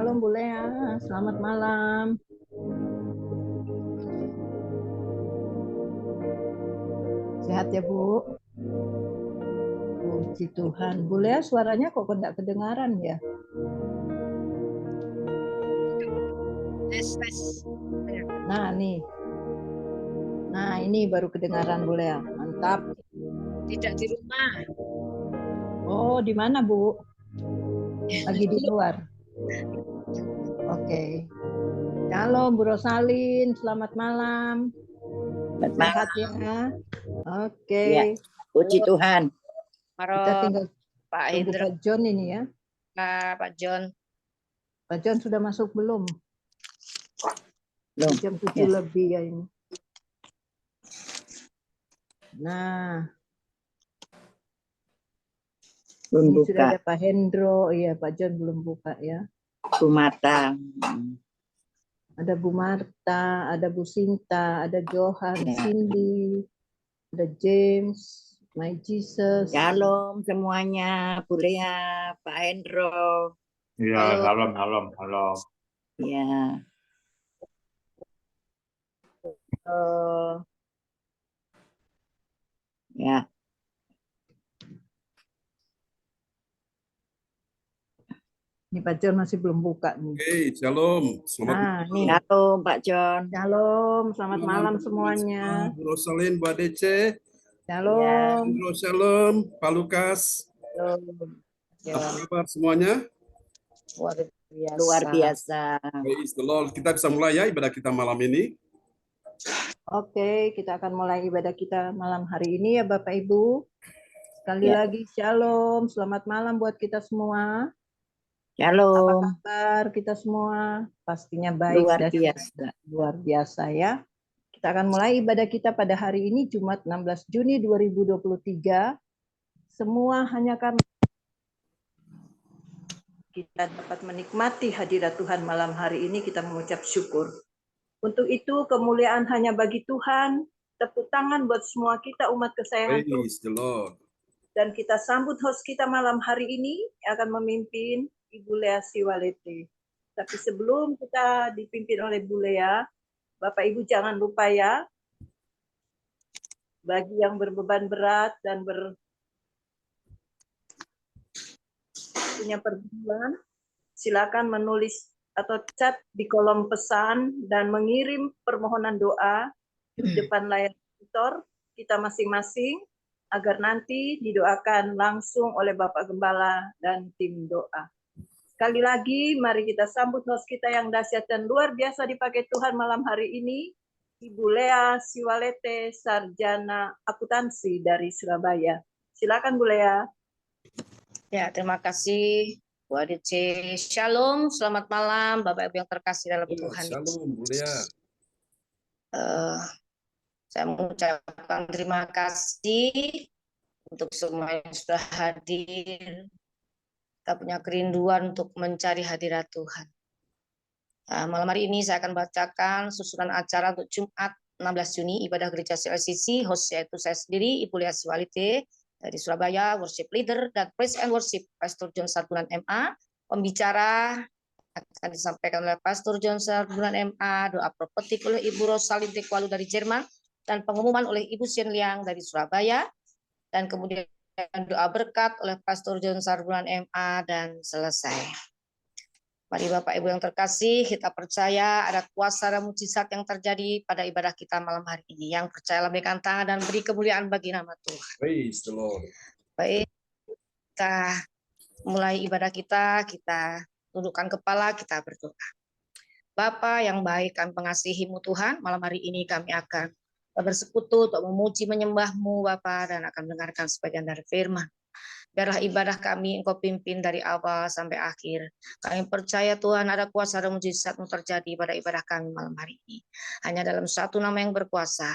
Shalom Bu Lea, selamat malam. Sehat ya Bu? Puji Tuhan. Bu Lea suaranya kok enggak kedengaran ya? Tes. Nah nih. Nah ini baru kedengaran Bu Lea. Mantap. Tidak di rumah. Oh di mana Bu? Lagi di luar. Oke. Shalom Bu Rosalin, selamat malam. Sehat ya? Oke. Ya, puji Tuhan. Kita tinggal Pak tunggu Hendro, Pak John ini ya. Pak John. Pak John sudah masuk belum? Belum. Jam 7 lebih ya ini. Nah, Belum ini sudah buka. ada Pak Hendro. Iya, Pak John belum buka ya. Bu Marta. Ada Bu Marta, ada Bu Sinta, ada Johan, Ya. Cindy, ada James, My Jesus. Shalom semuanya, Bu Lea, Pak Hendro. Iya, salam. Ya. Ya. Ini Pak John masih belum buka nih. Oke, shalom. Nah, nih. Shalom Pak John. Shalom, selamat malam semuanya. Bu Rosalin, Bu Adece. Shalom. Shalom, Pak Lukas. Apa kabar semuanya? Luar biasa. Praise the Lord. Kita bisa mulai ya ibadah kita malam ini. Oke, kita akan mulai ibadah kita malam hari ini ya Bapak Ibu. Sekali lagi shalom, selamat malam buat kita semua. Shalom. Apa kabar kita semua? Pastinya baik Luar dan biasa. luar biasa ya. Kita akan mulai ibadah kita pada hari ini Jumat 16 Juni 2023. Semua hanya karena kita dapat menikmati hadirat Tuhan malam hari ini, kita mengucap syukur. Untuk itu kemuliaan hanya bagi Tuhan. Tepuk tangan buat semua kita umat kesayangan Tuhan. Praise the Lord. Dan kita sambut host kita malam hari ini yang akan memimpin Ibu Lea Siwalete. Tapi sebelum kita dipimpin oleh Bu Lea, Bapak Ibu jangan lupa ya, bagi yang berbeban berat dan punya pergumulan, silakan menulis atau chat di kolom pesan dan mengirim permohonan doa di depan layar monitor kita masing-masing agar nanti didoakan langsung oleh Bapak Gembala dan tim doa. Sekali lagi, mari kita sambut host kita yang dahsyat dan luar biasa dipakai Tuhan malam hari ini, Ibu Lea Siwalete, Sarjana Akuntansi dari Surabaya. Silakan Bu Lea. Ya, terima kasih Bu Adece. Shalom, selamat malam Bapak Ibu yang terkasih dalam Tuhan. Shalom, Bu Lea. Saya mengucapkan terima kasih untuk semua yang sudah hadir. Kita punya kerinduan untuk mencari hadirat Tuhan. Malam hari ini saya akan bacakan susunan acara untuk Jumat 16 Juni ibadah gereja CLCC, host yaitu saya sendiri, Ibu Lea Siwalete dari Surabaya, worship leader dan praise and worship Pastor John Sarbunan MA. Pembicara akan disampaikan oleh Pastor John Sarbunan MA, doa prophetik oleh Ibu Rosalin Tekwalu dari Jerman, dan pengumuman oleh Ibu Sien Liang dari Surabaya, dan kemudian doa berkat oleh Pastor John Sarbunan MA, dan selesai. Mari Bapak Ibu yang terkasih, kita percaya ada kuasa dan mujizat yang terjadi pada ibadah kita malam hari ini. Yang percaya lambaikan tangan dan beri kemuliaan bagi nama Tuhan. Praise the Lord. Baik, kita mulai ibadah kita tundukkan kepala, kita berdoa. Bapa yang baik, kami mengasihi-Mu Tuhan, malam hari ini kami akan bersekutu untuk memuji menyembah-Mu Bapa dan akan mendengarkan sebagian dari firman. Biarlah ibadah kami Engkau pimpin dari awal sampai akhir. Kami percaya Tuhan ada kuasa dan mujizat-Mu terjadi pada ibadah kami malam hari ini. Hanya dalam satu nama yang berkuasa,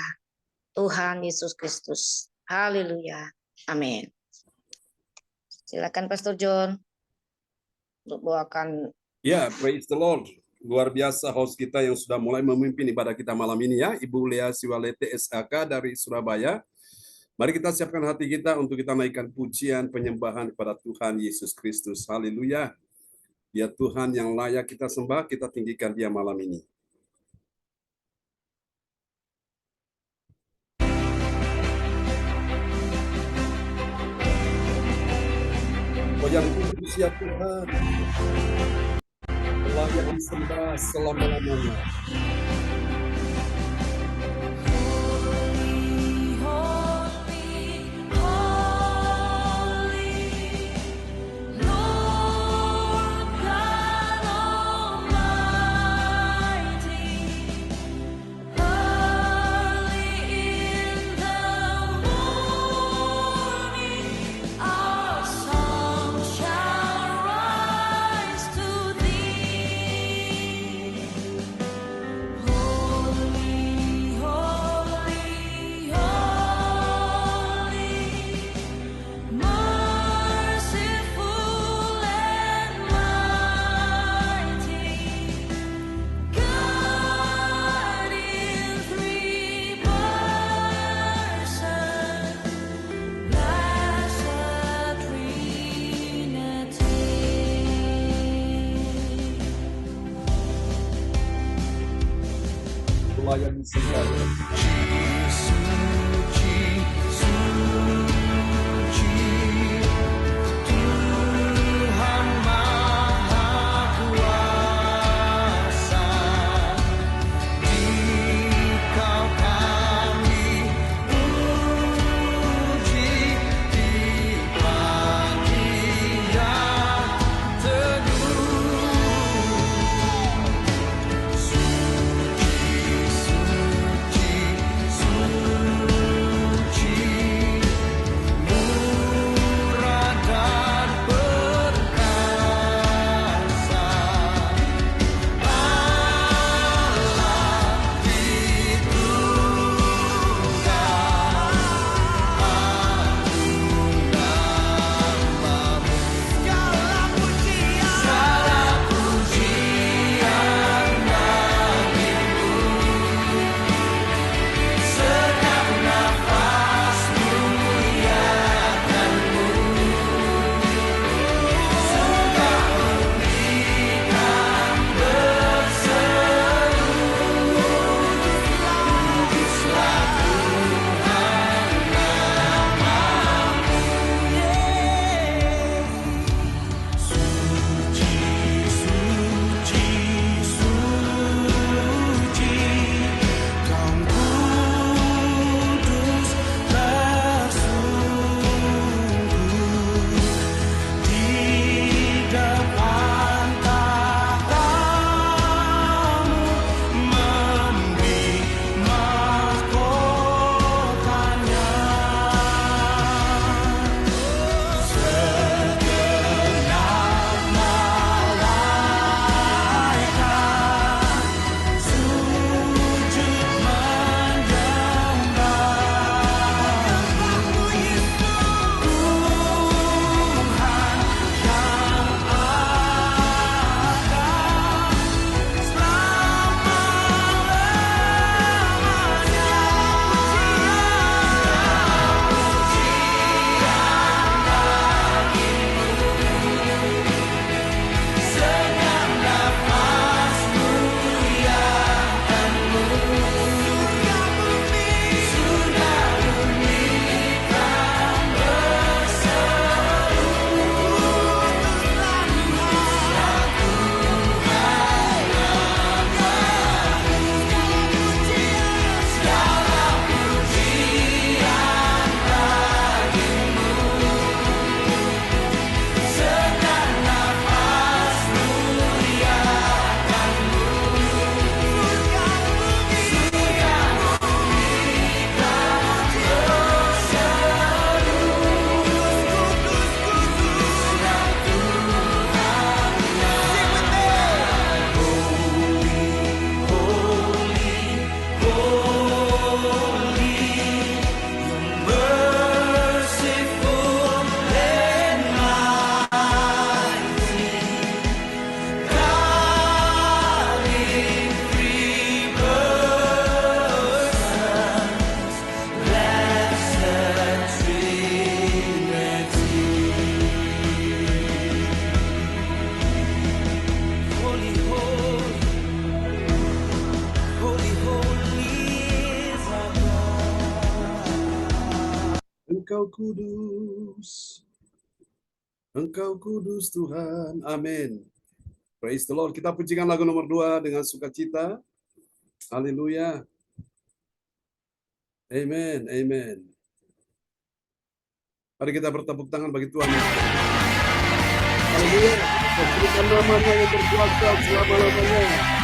Tuhan Yesus Kristus. Haleluya. Amin. Silakan Pastor John untuk bawakan. Ya, praise the Lord. Luar biasa host kita yang sudah mulai memimpin ibadah kita malam ini ya, Ibu Lea Siwalete SHK dari Surabaya. Mari kita siapkan hati kita untuk kita naikkan pujian penyembahan kepada Tuhan Yesus Kristus. Haleluya. Dia Tuhan yang layak kita sembah, kita tinggikan Dia malam ini. Oh yang kudus ya Tuhan, layak disembah selama-lamanya. Layak disembah. Suci, Engkau kudus. Engkau kudus Tuhan. Amin. Praise the Lord. Kita pujikan lagu nomor 2 dengan sukacita. Haleluya. Amen. Amen. Mari kita bertepuk tangan bagi Tuhan. Haleluya. Kita namanya yang berkuasa selama-lamanya.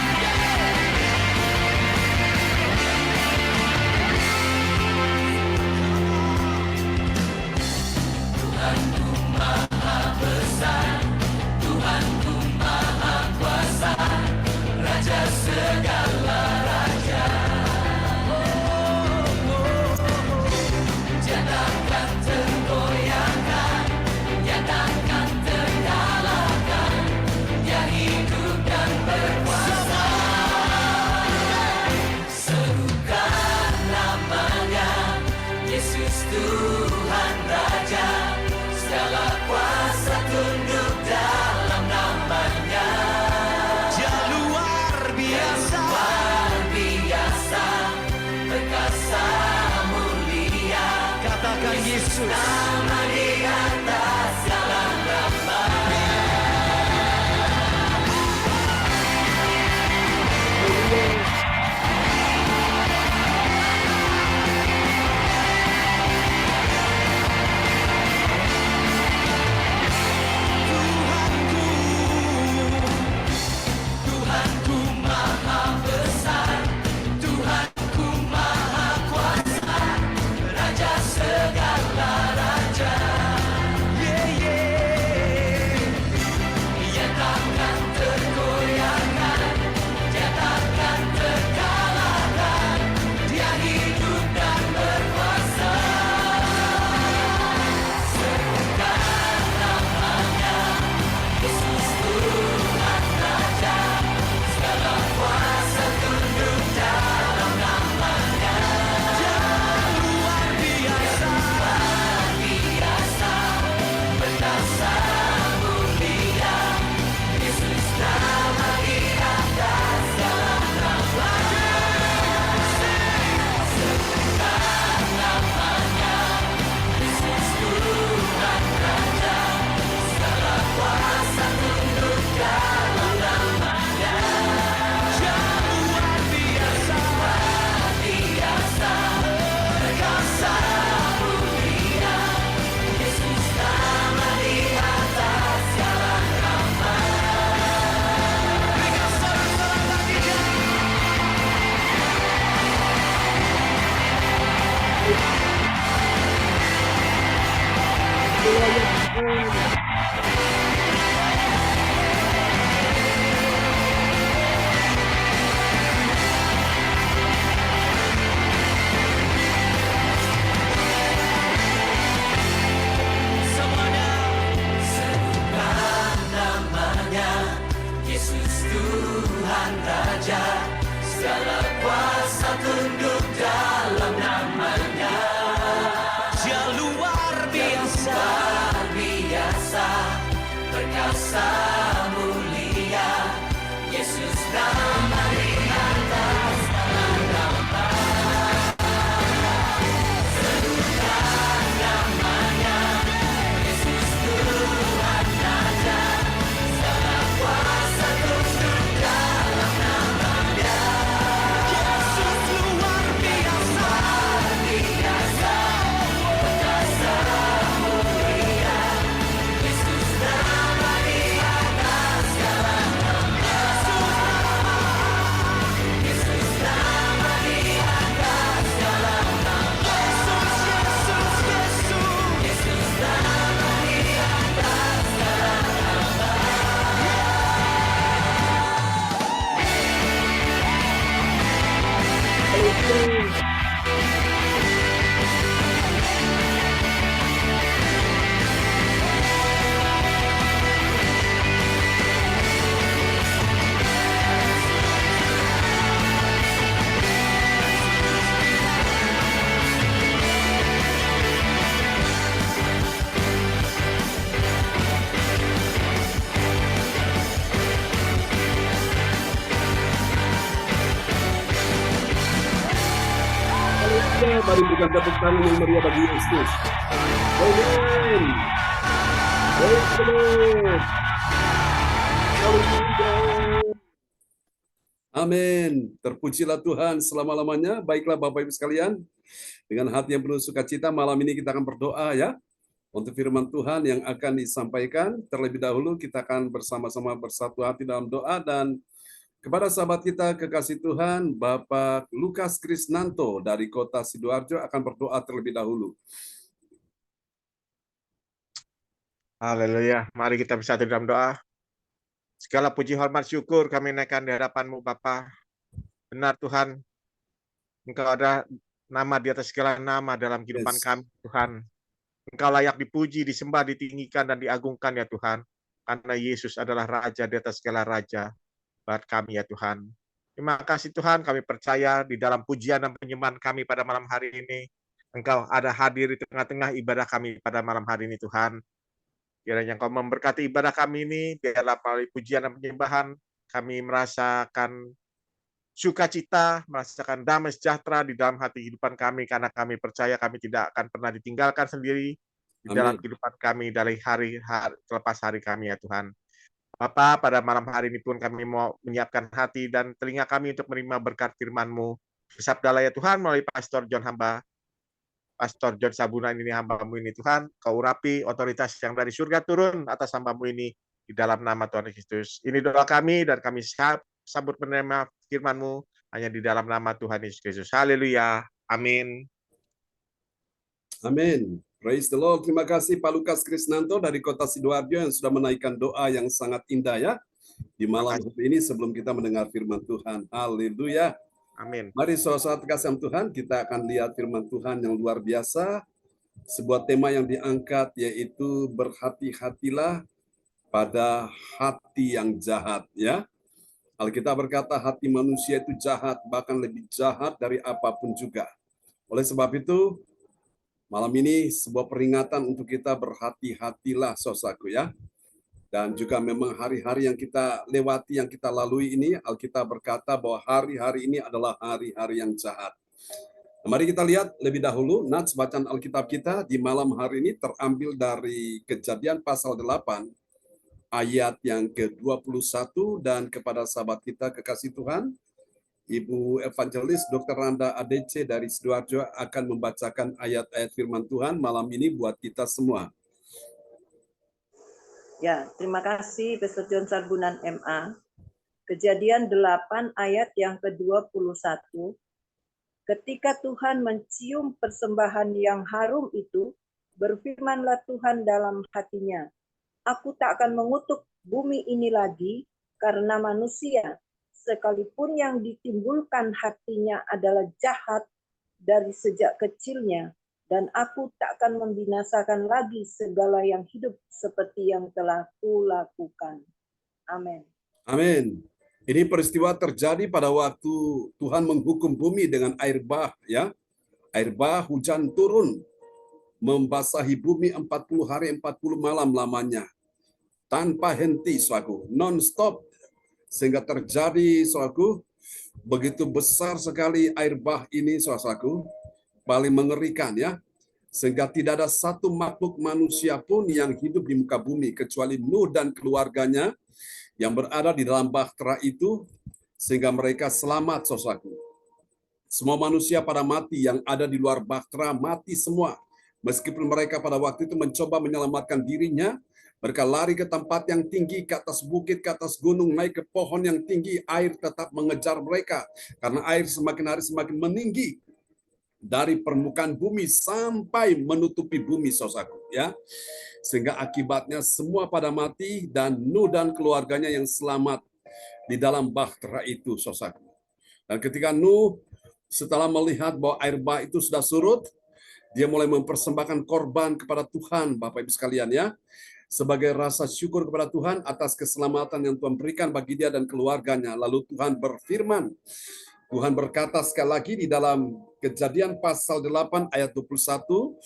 Mari berikan tepuk tangan yang meriah bagi Yesus. Amen. Praise the Lord. Hallelujah. Amin. Terpujilah Tuhan selama-lamanya. Baiklah Bapak Ibu sekalian, dengan hati yang penuh sukacita malam ini kita akan berdoa ya untuk firman Tuhan yang akan disampaikan. Terlebih dahulu kita akan bersama-sama bersatu hati dalam doa, dan kepada sahabat kita kekasih Tuhan, Bapak Lukas Krisnanto dari kota Sidoarjo akan berdoa terlebih dahulu. Haleluya. Mari kita bersatu dalam doa. Segala puji hormat syukur kami naikkan di hadapan-Mu Bapa. Benar Tuhan, Engkau ada nama di atas segala nama dalam kehidupan Yes. kami Tuhan. Engkau layak dipuji, disembah, ditinggikan, dan diagungkan ya Tuhan. Karena Yesus adalah Raja di atas segala Raja buat kami ya Tuhan. Terima kasih Tuhan, kami percaya di dalam pujian dan penyembahan kami pada malam hari ini, Engkau ada hadir di tengah-tengah ibadah kami pada malam hari ini Tuhan. Kiranya Engkau memberkati ibadah kami ini, biarlah melalui pujian dan penyembahan kami merasakan sukacita, merasakan damai sejahtera di dalam hati kehidupan kami, karena kami percaya kami tidak akan pernah ditinggalkan sendiri di dalam Amin. kehidupan kami dari hari lepas hari kami ya Tuhan. Bapa, pada malam hari ini pun kami mau menyiapkan hati dan telinga kami untuk menerima berkat firman-Mu. Bersabdalah ya Tuhan melalui Pastor John Sabunan ini hamba-Mu ini Tuhan, Kau urapi otoritas yang dari surga turun atas hamba-Mu ini di dalam nama Tuhan Yesus. Ini doa kami dan kami sambut menerima firman-Mu hanya di dalam nama Tuhan Yesus Kristus. Haleluya. Amin. Amin. Praise the Lord. Terima kasih Pak Lukas Krisnanto dari kota Sidoarjo yang sudah menaikkan doa yang sangat indah ya di malam hari ini sebelum kita mendengar firman Tuhan. Haleluya. Amin. Mari saudara-saudara kasih Tuhan, kita akan lihat firman Tuhan yang luar biasa. Sebuah tema yang diangkat yaitu berhati-hatilah pada hati yang jahat ya. Alkitab berkata hati manusia itu jahat, bahkan lebih jahat dari apapun juga. Oleh sebab itu, malam ini sebuah peringatan untuk kita berhati-hatilah saudaraku ya. Dan juga memang hari-hari yang kita lewati, yang kita lalui ini, Alkitab berkata bahwa hari-hari ini adalah hari-hari yang jahat. Nah, mari kita lihat lebih dahulu, nats bacaan Alkitab kita di malam hari ini terambil dari Kejadian pasal 8, ayat yang ke-21, dan kepada sahabat kita kekasih Tuhan, Ibu Evangelis Dr. Randa ADC dari Sidoarjo akan membacakan ayat-ayat firman Tuhan malam ini buat kita semua. Ya, terima kasih Pastor John Sarbunan MA. Kejadian 8 ayat yang ke-21. Ketika Tuhan mencium persembahan yang harum itu, berfirmanlah Tuhan dalam hatinya, Aku tak akan mengutuk bumi ini lagi karena manusia, sekalipun yang ditimbulkan hatinya adalah jahat dari sejak kecilnya, dan aku tak akan membinasakan lagi segala yang hidup seperti yang telah kulakukan. Amin. Amin. Ini peristiwa terjadi pada waktu Tuhan menghukum bumi dengan air bah ya. Air bah, hujan turun membasahi bumi 40 hari 40 malam lamanya. Tanpa henti saudaraku, non-stop. Sehingga terjadi saudaraku, begitu besar sekali air bah ini saudaraku, paling mengerikan ya. Sehingga tidak ada satu makhluk manusia pun yang hidup di muka bumi kecuali Nuh dan keluarganya yang berada di dalam bahtera itu, sehingga mereka selamat saudaraku. Semua manusia pada mati, yang ada di luar bahtera mati semua. Meskipun mereka pada waktu itu mencoba menyelamatkan dirinya, mereka lari ke tempat yang tinggi, ke atas bukit, ke atas gunung, naik ke pohon yang tinggi, air tetap mengejar mereka. Karena air semakin hari semakin meninggi dari permukaan bumi sampai menutupi bumi saudaraku ya. Sehingga akibatnya semua pada mati dan Nuh dan keluarganya yang selamat di dalam bahtera itu saudaraku. Dan ketika Nuh setelah melihat bahwa air bah itu sudah surut, dia mulai mempersembahkan korban kepada Tuhan, Bapak Ibu sekalian ya, sebagai rasa syukur kepada Tuhan atas keselamatan yang Tuhan berikan bagi dia dan keluarganya. Lalu Tuhan berfirman, Tuhan berkata sekali lagi di dalam Kejadian pasal 8 ayat 21.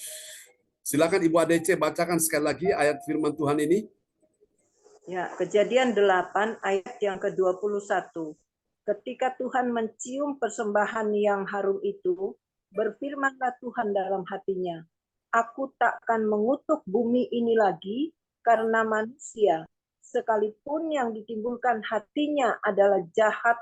Silakan Ibu ADC bacakan sekali lagi ayat firman Tuhan ini. Ya, Kejadian 8 ayat yang ke-21. Ketika Tuhan mencium persembahan yang harum itu, berfirmanlah Tuhan dalam hatinya, aku takkan mengutuk bumi ini lagi karena manusia, sekalipun yang ditimbulkan hatinya adalah jahat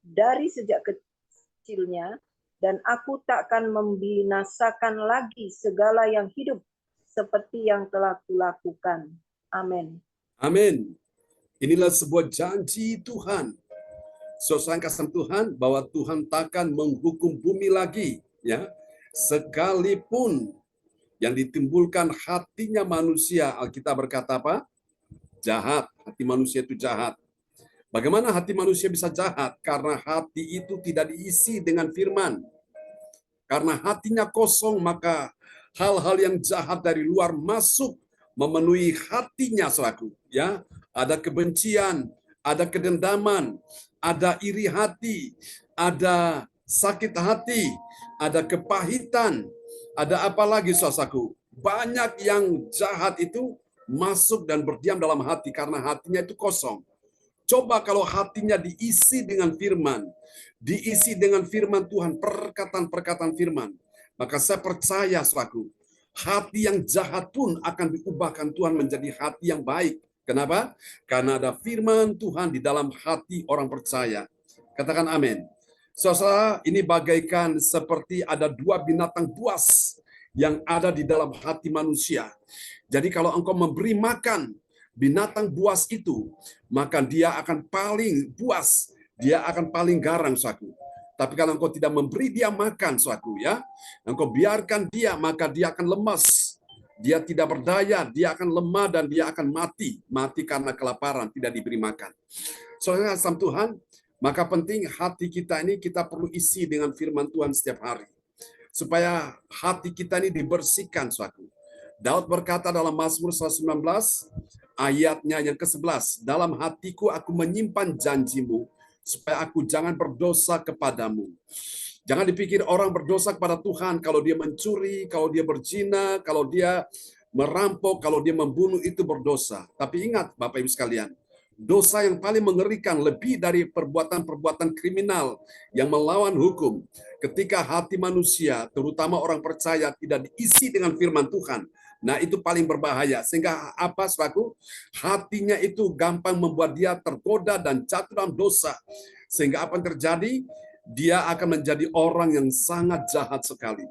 dari sejak kecilnya, dan aku takkan membinasakan lagi segala yang hidup seperti yang telah kulakukan. Amin. Amin. Inilah sebuah janji Tuhan. Saudara kasih Tuhan bahwa Tuhan takkan menghukum bumi lagi, ya. Sekalipun yang ditimbulkan hatinya manusia, Alkitab berkata apa? Jahat. Hati manusia itu jahat. Bagaimana hati manusia bisa jahat? Karena hati itu tidak diisi dengan firman. Karena hatinya kosong, maka hal-hal yang jahat dari luar masuk memenuhi hatinya, saudaraku. Ya, ada kebencian, ada kedendaman, ada iri hati, ada sakit hati, ada kepahitan, ada apa lagi, saudaraku? Banyak yang jahat itu masuk dan berdiam dalam hati karena hatinya itu kosong. Coba kalau hatinya diisi dengan firman, diisi dengan firman Tuhan, perkataan-perkataan firman, maka saya percaya, saudaraku, hati yang jahat pun akan diubahkan Tuhan menjadi hati yang baik. Kenapa? Karena ada firman Tuhan di dalam hati orang percaya. Katakan amin. Saudara, ini bagaikan seperti ada dua binatang buas yang ada di dalam hati manusia. Jadi kalau engkau memberi makan binatang buas itu, maka dia akan paling buas, dia akan paling garang, saudaraku. Tapi kalau engkau tidak memberi dia makan, saudaraku, ya, engkau biarkan dia, maka dia akan lemas. Dia tidak berdaya, dia akan lemah dan dia akan mati. Mati karena kelaparan, tidak diberi makan. Saudara kasih Tuhan, maka penting hati kita ini kita perlu isi dengan firman Tuhan setiap hari. Supaya hati kita ini dibersihkan, saudaraku. Daud berkata dalam Mazmur 119, ayatnya yang ke-11, dalam hatiku aku menyimpan janjimu, supaya aku jangan berdosa kepadamu. Jangan dipikir orang berdosa kepada Tuhan kalau dia mencuri, kalau dia berzina, kalau dia merampok, kalau dia membunuh, itu berdosa. Tapi ingat Bapak Ibu sekalian, dosa yang paling mengerikan lebih dari perbuatan-perbuatan kriminal yang melawan hukum. Ketika hati manusia, terutama orang percaya, tidak diisi dengan firman Tuhan, nah itu paling berbahaya. Sehingga apa, saudaraku? Hatinya itu gampang membuat dia tergoda dan jatuh dalam dosa. Sehingga apa yang terjadi? Dia akan menjadi orang yang sangat jahat sekali.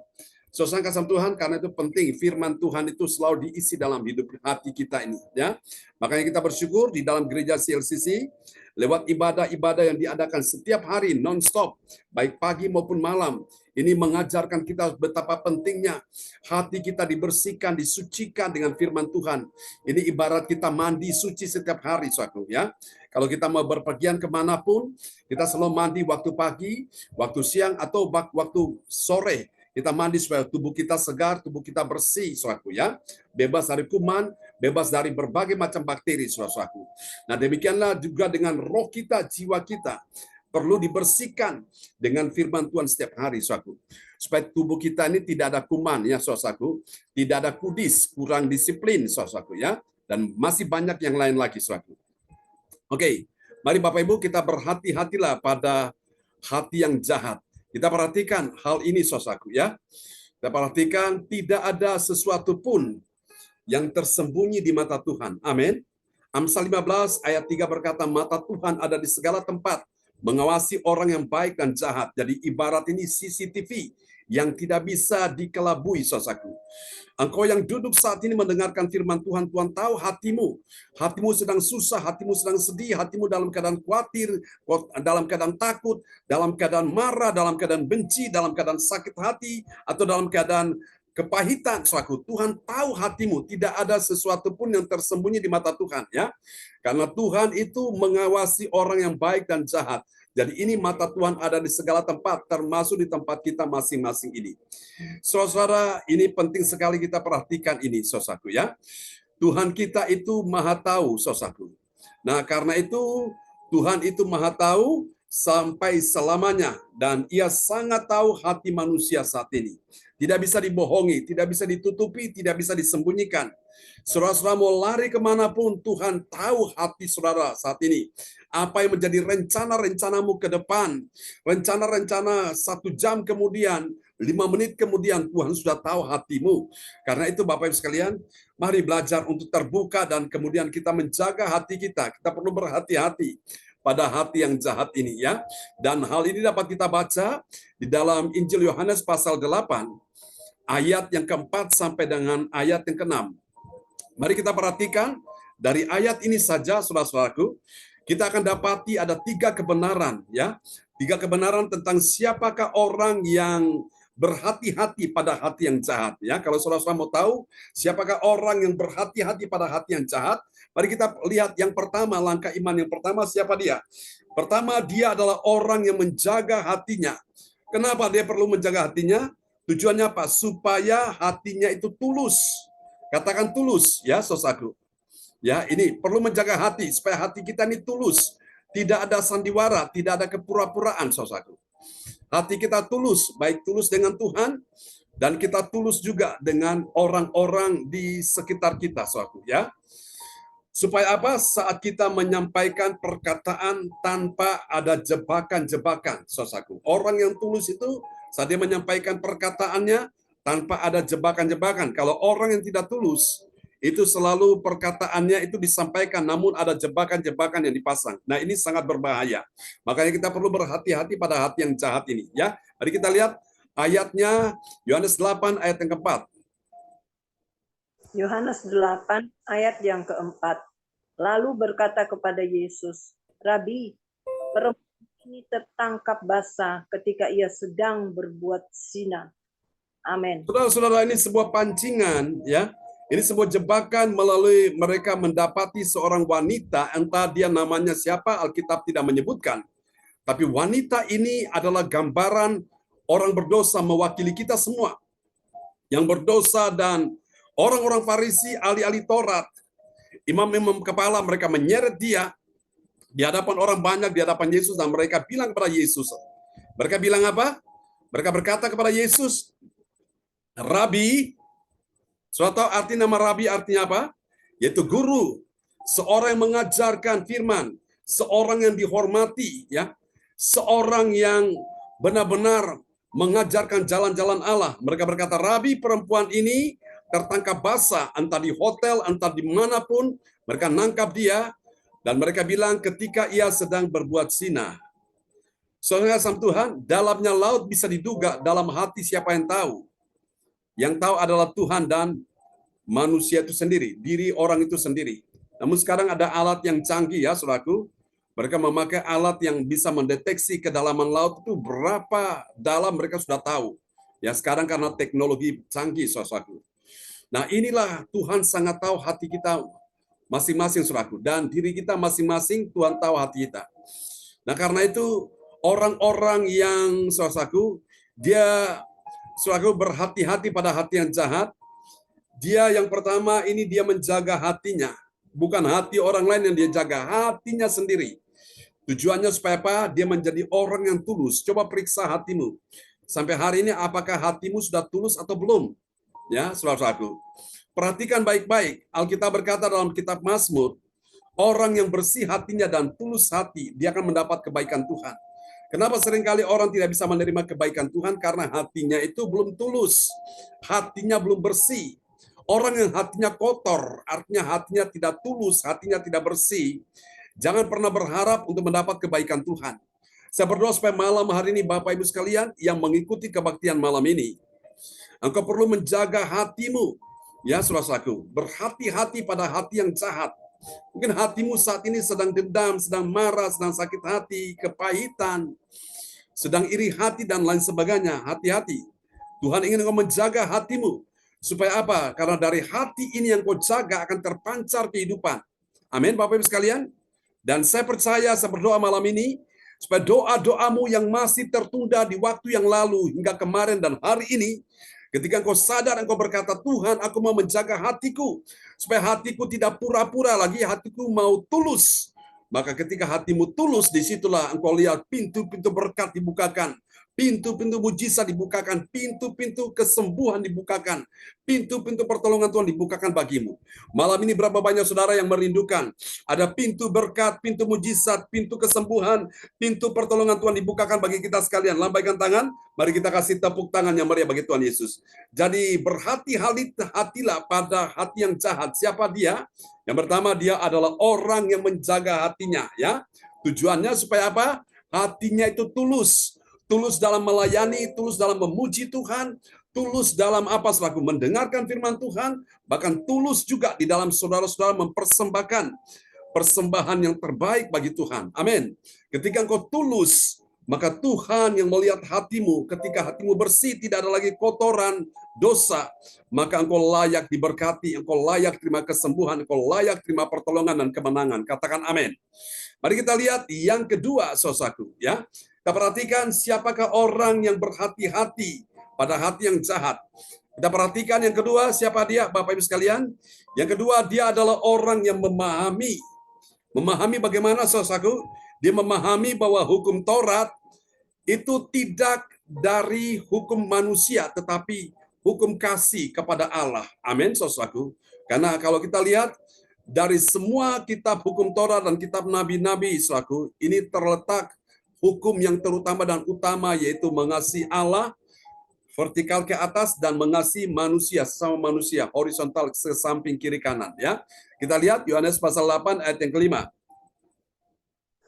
Saudara kasih Tuhan, karena itu penting firman Tuhan itu selalu diisi dalam hidup hati kita ini, ya. Makanya kita bersyukur di dalam gereja CLCC lewat ibadah-ibadah yang diadakan setiap hari non-stop, baik pagi maupun malam. Ini mengajarkan kita betapa pentingnya hati kita dibersihkan, disucikan dengan firman Tuhan. Ini ibarat kita mandi suci setiap hari, saudara, ya. Kalau kita mau berpergian kemanapun, kita selalu mandi waktu pagi, waktu siang, atau waktu sore. Kita mandi supaya tubuh kita segar, tubuh kita bersih, saudaraku, ya. Bebas dari kuman, bebas dari berbagai macam bakteri, saudaraku. Nah, demikianlah juga dengan roh kita, jiwa kita perlu dibersihkan dengan firman Tuhan setiap hari, saudaraku. Supaya tubuh kita ini tidak ada kuman, ya, saudaraku. Tidak ada kudis, kurang disiplin, saudaraku, ya. Dan masih banyak yang lain lagi, saudaraku. Oke, mari Bapak Ibu kita berhati-hatilah pada hati yang jahat. Kita perhatikan hal ini, saudaraku, ya. Kita perhatikan tidak ada sesuatu pun yang tersembunyi di mata Tuhan. Amin. Amsal 15 ayat 3 berkata, mata Tuhan ada di segala tempat, mengawasi orang yang baik dan jahat. Jadi ibarat ini CCTV yang tidak bisa dikelabui, saudaraku. Engkau yang duduk saat ini mendengarkan firman Tuhan, Tuhan tahu hatimu. Hatimu sedang susah, hatimu sedang sedih, hatimu dalam keadaan khawatir, dalam keadaan takut, dalam keadaan marah, dalam keadaan benci, dalam keadaan sakit hati, atau dalam keadaan kepahitan, saudaraku. Tuhan tahu hatimu, tidak ada sesuatu pun yang tersembunyi di mata Tuhan, ya. Karena Tuhan itu mengawasi orang yang baik dan jahat. Jadi ini mata Tuhan ada di segala tempat, termasuk di tempat kita masing-masing ini. Saudara, ini penting sekali kita perhatikan ini, saudaraku, ya. Tuhan kita itu maha tahu, saudaraku. Nah, karena itu Tuhan itu maha tahu sampai selamanya, dan ia sangat tahu hati manusia saat ini. Tidak bisa dibohongi, tidak bisa ditutupi, tidak bisa disembunyikan. Saudara-saudara mau lari kemanapun, Tuhan tahu hati saudara saat ini. Apa yang menjadi rencana-rencanamu ke depan, rencana-rencana 1 jam kemudian, 5 menit kemudian Tuhan sudah tahu hatimu. Karena itu Bapak Ibu sekalian, mari belajar untuk terbuka dan kemudian kita menjaga hati kita. Kita perlu berhati-hati pada hati yang jahat ini ya. Dan hal ini dapat kita baca di dalam Injil Yohanes pasal 8 ayat yang keempat sampai dengan ayat yang ke-6. Mari kita perhatikan dari ayat ini saja, saudara-saudaraku, kita akan dapati ada 3 kebenaran ya. 3 kebenaran tentang siapakah orang yang berhati-hati pada hati yang jahat ya. Kalau saudara-saudara mau tahu siapakah orang yang berhati-hati pada hati yang jahat, mari kita lihat yang pertama, langkah iman yang pertama, siapa dia? Pertama, dia adalah orang yang menjaga hatinya. Kenapa dia perlu menjaga hatinya? Tujuannya apa? Supaya hatinya itu tulus. Katakan tulus ya, saudaraku. Ya, ini perlu menjaga hati supaya hati kita ini tulus, tidak ada sandiwara, tidak ada kepura-puraan, saudaraku. Hati kita tulus, baik tulus dengan Tuhan dan kita tulus juga dengan orang-orang di sekitar kita, saudaraku, ya. Supaya apa? Saat kita menyampaikan perkataan tanpa ada jebakan-jebakan, saudaraku. Orang yang tulus itu saat dia menyampaikan perkataannya tanpa ada jebakan-jebakan. Kalau orang yang tidak tulus, itu selalu perkataannya itu disampaikan, namun ada jebakan-jebakan yang dipasang. Nah, ini sangat berbahaya. Makanya kita perlu berhati-hati pada hati yang jahat ini. Ya, mari kita lihat ayatnya, Yohanes 8 ayat yang keempat. Yohanes 8 ayat yang keempat. Lalu berkata kepada Yesus, Rabi, perempuan ini tertangkap basah ketika ia sedang berbuat zina. Amin. Saudara-saudara, ini sebuah pancingan, ya. Ini sebuah jebakan melalui mereka mendapati seorang wanita, entah dia namanya siapa, Alkitab tidak menyebutkan. Tapi wanita ini adalah gambaran orang berdosa mewakili kita semua. Yang berdosa dan orang-orang Farisi, ahli-ahli Taurat, imam-imam kepala, mereka menyeret dia di hadapan orang banyak, di hadapan Yesus, dan mereka bilang kepada Yesus. Mereka bilang apa? Mereka berkata kepada Yesus, Rabi. Suatu arti nama Rabi artinya apa? Yaitu guru, seorang yang mengajarkan firman, seorang yang dihormati, ya, seorang yang benar-benar mengajarkan jalan-jalan Allah. Mereka berkata, Rabi, perempuan ini tertangkap basah, entah di hotel, entah dimanapun, mereka nangkap dia, dan mereka bilang ketika ia sedang berbuat zina. Saudara sama Tuhan, dalamnya laut bisa diduga, dalam hati siapa yang tahu? Yang tahu adalah Tuhan dan manusia itu sendiri, diri orang itu sendiri. Namun sekarang ada alat yang canggih ya, saudaraku. Mereka memakai alat yang bisa mendeteksi kedalaman laut itu berapa dalam, mereka sudah tahu. Ya, sekarang karena teknologi canggih, saudaraku. Nah, inilah Tuhan sangat tahu hati kita masing-masing, saudaraku. Dan diri kita masing-masing, Tuhan tahu hati kita. Nah, karena itu orang-orang yang, saudaraku, dia saudaraku berhati-hati pada hati yang jahat. Dia yang pertama ini dia menjaga hatinya. Bukan hati orang lain yang dia jaga, hatinya sendiri. Tujuannya supaya apa? Dia menjadi orang yang tulus. Coba periksa hatimu. Sampai hari ini apakah hatimu sudah tulus atau belum? Ya, saudara-saudaraku. Perhatikan baik-baik. Alkitab berkata dalam kitab Mazmur, orang yang bersih hatinya dan tulus hati, dia akan mendapat kebaikan Tuhan. Kenapa seringkali orang tidak bisa menerima kebaikan Tuhan? Karena hatinya itu belum tulus. Hatinya belum bersih. Orang yang hatinya kotor, artinya hatinya tidak tulus, hatinya tidak bersih. Jangan pernah berharap untuk mendapat kebaikan Tuhan. Saya berdoa supaya malam hari ini Bapak Ibu sekalian yang mengikuti kebaktian malam ini, engkau perlu menjaga hatimu. Ya, saudaraku, berhati-hati pada hati yang jahat. Mungkin hatimu saat ini sedang dendam, sedang marah, sedang sakit hati, kepahitan, sedang iri hati, dan lain sebagainya. Hati-hati. Tuhan ingin engkau menjaga hatimu. Supaya apa? Karena dari hati ini yang kau jaga akan terpancar kehidupan. Amin, Bapak Ibu sekalian. Dan saya percaya, saya berdoa malam ini, supaya doa-doamu yang masih tertunda di waktu yang lalu, hingga kemarin dan hari ini, ketika engkau sadar, engkau berkata, Tuhan, aku mau menjaga hatiku, supaya hatiku tidak pura-pura lagi, hatiku mau tulus. Maka ketika hatimu tulus, disitulah engkau lihat pintu-pintu berkat dibukakan, pintu-pintu mujizat dibukakan, pintu-pintu kesembuhan dibukakan, pintu-pintu pertolongan Tuhan dibukakan bagimu. Malam ini berapa banyak saudara yang merindukan ada pintu berkat, pintu mujizat, pintu kesembuhan, pintu pertolongan Tuhan dibukakan bagi kita sekalian. Lambaikan tangan, mari kita kasih tepuk tangan yang meriah bagi Tuhan Yesus. Jadi berhati-hatilah pada hati yang jahat. Siapa dia? Yang pertama, dia adalah orang yang menjaga hatinya, ya. Tujuannya supaya apa? Hatinya itu tulus. Tulus dalam melayani, tulus dalam memuji Tuhan, tulus dalam apa selaku mendengarkan firman Tuhan, bahkan tulus juga di dalam saudara-saudara mempersembahkan persembahan yang terbaik bagi Tuhan. Amin. Ketika engkau tulus, maka Tuhan yang melihat hatimu, ketika hatimu bersih, tidak ada lagi kotoran, dosa, maka engkau layak diberkati, engkau layak terima kesembuhan, engkau layak terima pertolongan dan kemenangan. Katakan amin. Mari kita lihat yang kedua, saudaraku, ya. Kita perhatikan siapakah orang yang berhati-hati pada hati yang jahat. Kita perhatikan yang kedua, siapa dia, Bapak Ibu sekalian? Yang kedua, dia adalah orang yang memahami. Memahami bagaimana, saudaraku? Dia memahami bahwa hukum Taurat itu tidak dari hukum manusia, tetapi hukum kasih kepada Allah. Amin, saudaraku. Karena kalau kita lihat, dari semua kitab hukum Taurat dan kitab nabi-nabi, saudaraku, ini terletak hukum yang terutama dan utama, yaitu mengasihi Allah vertikal ke atas dan mengasihi manusia sesama manusia horizontal ke samping kiri kanan, ya. Kita lihat Yohanes pasal 8 ayat yang kelima.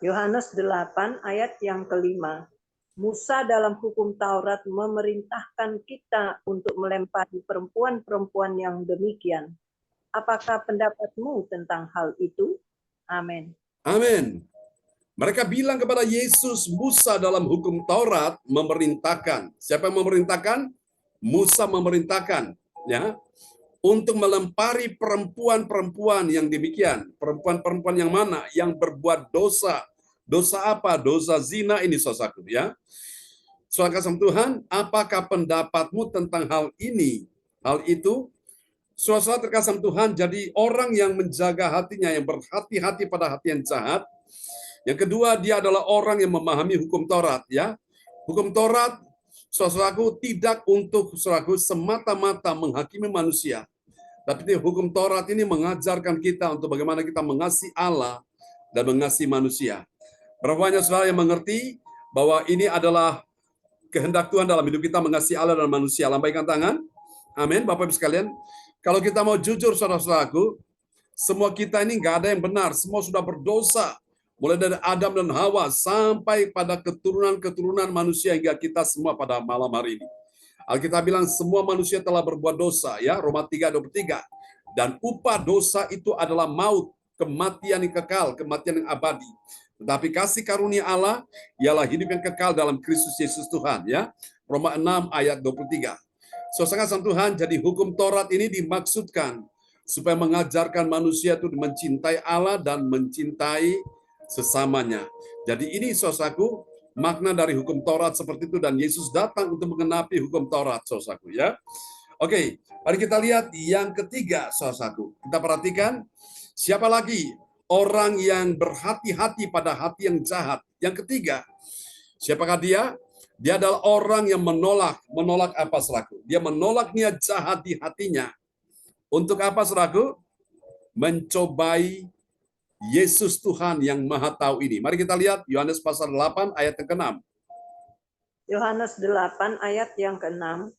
Yohanes 8 ayat yang kelima. Musa dalam hukum Taurat memerintahkan kita untuk melempari perempuan-perempuan yang demikian. Apakah pendapatmu tentang hal itu? Amin. Amin. Mereka bilang kepada Yesus, Musa dalam hukum Taurat memerintahkan. Siapa yang memerintahkan? Musa memerintahkan, ya, untuk melempari perempuan-perempuan yang demikian. Perempuan-perempuan yang mana? Yang berbuat dosa. Dosa apa? Dosa zina ini, saudaraku, ya. Saudara kasih Tuhan, apakah pendapatmu tentang hal ini? Hal itu, saudara terkasih Tuhan, jadi orang yang menjaga hatinya, yang berhati-hati pada hati yang jahat. Yang kedua, dia adalah orang yang memahami hukum Taurat, ya. Hukum Taurat, saudaraku, tidak untuk saudaraku semata-mata menghakimi manusia. Tapi hukum Taurat ini mengajarkan kita untuk bagaimana kita mengasihi Allah dan mengasihi manusia. Berapa banyak saudara yang mengerti bahwa ini adalah kehendak Tuhan dalam hidup kita, mengasihi Allah dan manusia? Lambaikan tangan. Amin, Bapak Ibu sekalian. Kalau kita mau jujur, saudara-saudaraku, semua kita ini nggak ada yang benar. Semua sudah berdosa. Mulai dari Adam dan Hawa sampai pada keturunan-keturunan manusia hingga kita semua pada malam hari ini. Alkitab bilang semua manusia telah berbuat dosa, ya, Roma 3:23. Dan upah dosa itu adalah maut, kematian yang kekal, kematian yang abadi. Tetapi kasih karunia Allah ialah hidup yang kekal dalam Kristus Yesus Tuhan, ya. Roma 6 ayat 23. Sangat Tuhan, jadi hukum Taurat ini dimaksudkan supaya mengajarkan manusia itu mencintai Allah dan mencintai sesamanya. Jadi ini, saudaraku, makna dari hukum Taurat seperti itu, dan Yesus datang untuk mengenapi hukum Taurat, saudaraku, ya. Oke, mari kita lihat yang ketiga, saudaraku. Kita perhatikan siapa lagi orang yang berhati-hati pada hati yang jahat. Yang ketiga, siapakah dia? Dia adalah orang yang menolak apa, saudaraku? Dia menolak niat jahat di hatinya. Untuk apa, saudaraku? Mencobai Yesus Tuhan yang Maha Tahu ini. Mari kita lihat Yohanes pasal 8 ayat yang ke-6. Yohanes 8 ayat yang ke-6.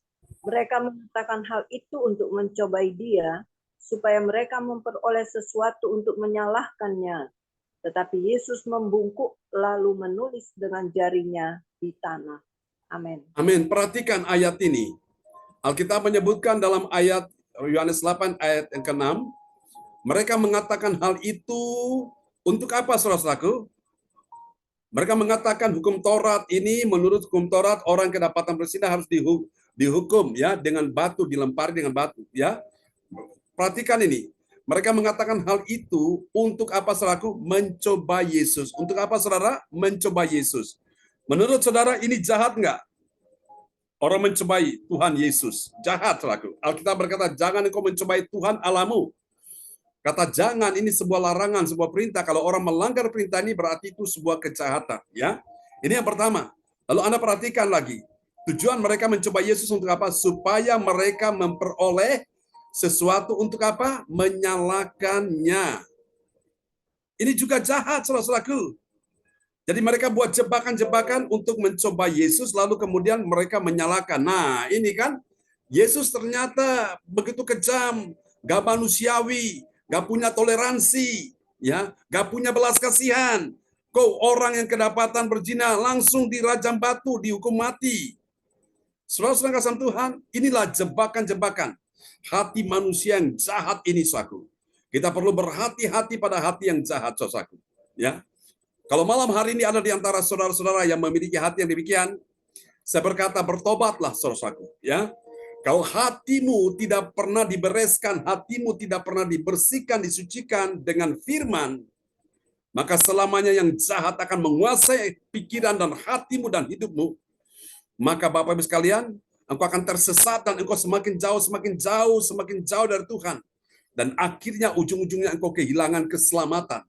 Mereka mengatakan hal itu untuk mencobai dia, supaya mereka memperoleh sesuatu untuk menyalahkannya. Tetapi Yesus membungkuk lalu menulis dengan jarinya di tanah. Amin. Amin. Perhatikan ayat ini. Alkitab menyebutkan dalam ayat Yohanes 8 ayat yang ke-6, mereka mengatakan hal itu untuk apa, saudara-saudaraku? Mereka mengatakan hukum Taurat ini, menurut hukum Taurat, orang kedapatan berzina harus dihukum, ya, dengan batu, dilempari dengan batu, ya. Perhatikan ini. Mereka mengatakan hal itu untuk apa, saudaraku? Mencoba Yesus. Untuk apa, saudara? Mencoba Yesus. Menurut saudara ini jahat enggak? Orang mencobai Tuhan Yesus. Jahat, saudaraku. Alkitab berkata, jangan engkau mencobai Tuhan Allahmu. Kata jangan ini sebuah larangan, sebuah perintah. Kalau orang melanggar perintah ini berarti itu sebuah kejahatan, ya. Ini yang pertama. Lalu Anda perhatikan lagi, tujuan mereka mencoba Yesus untuk apa? Supaya mereka memperoleh sesuatu untuk apa? Menyalakannya. Ini juga jahat, saudara-saudaraku. Jadi mereka buat jebakan-jebakan untuk mencoba Yesus, lalu kemudian mereka menyalahkan. Nah, ini kan Yesus ternyata begitu kejam, gak manusiawi, gak punya toleransi, ya, gak punya belas kasihan. Kau orang yang kedapatan berzina langsung dirajam batu, dihukum mati. Saudara-saudara kasih Tuhan, inilah jebakan-jebakan hati manusia yang jahat ini, saudaraku. Kita perlu berhati-hati pada hati yang jahat, saudaraku. Ya, kalau malam hari ini ada di antara saudara-saudara yang memiliki hati yang demikian, saya berkata bertobatlah, saudaraku. Ya, kalau hatimu tidak pernah dibereskan, hatimu tidak pernah dibersihkan, disucikan dengan firman, maka selamanya yang jahat akan menguasai pikiran dan hatimu dan hidupmu. Maka Bapak Ibu sekalian, engkau akan tersesat dan engkau semakin jauh dari Tuhan. Dan akhirnya ujung-ujungnya engkau kehilangan keselamatan.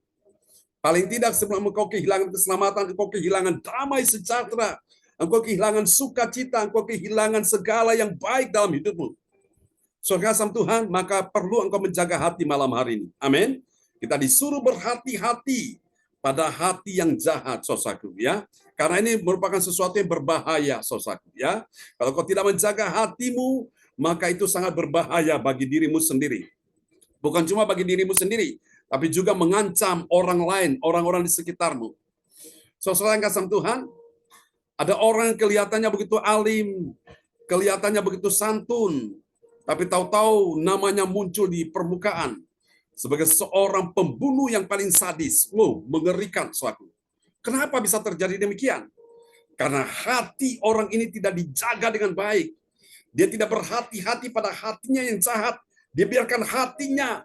Paling tidak sebelum engkau kehilangan keselamatan, engkau kehilangan damai sejahtera, engkau kehilangan sukacita, engkau kehilangan segala yang baik dalam hidupmu. Saudara kasih Tuhan, maka perlu engkau menjaga hati malam hari ini. Amin. Kita disuruh berhati-hati pada hati yang jahat, saudaraku, ya. Karena ini merupakan sesuatu yang berbahaya, saudaraku, ya. Kalau kau tidak menjaga hatimu, maka itu sangat berbahaya bagi dirimu sendiri. Bukan cuma bagi dirimu sendiri, tapi juga mengancam orang lain, orang-orang di sekitarmu. Saudara yang kasih Tuhan, ada orang yang kelihatannya begitu alim, kelihatannya begitu santun, tapi tahu-tahu namanya muncul di permukaan sebagai seorang pembunuh yang paling sadis. Wow, mengerikan, saudaraku. Kenapa bisa terjadi demikian? Karena hati orang ini tidak dijaga dengan baik. Dia tidak berhati-hati pada hatinya yang jahat. Dia biarkan hatinya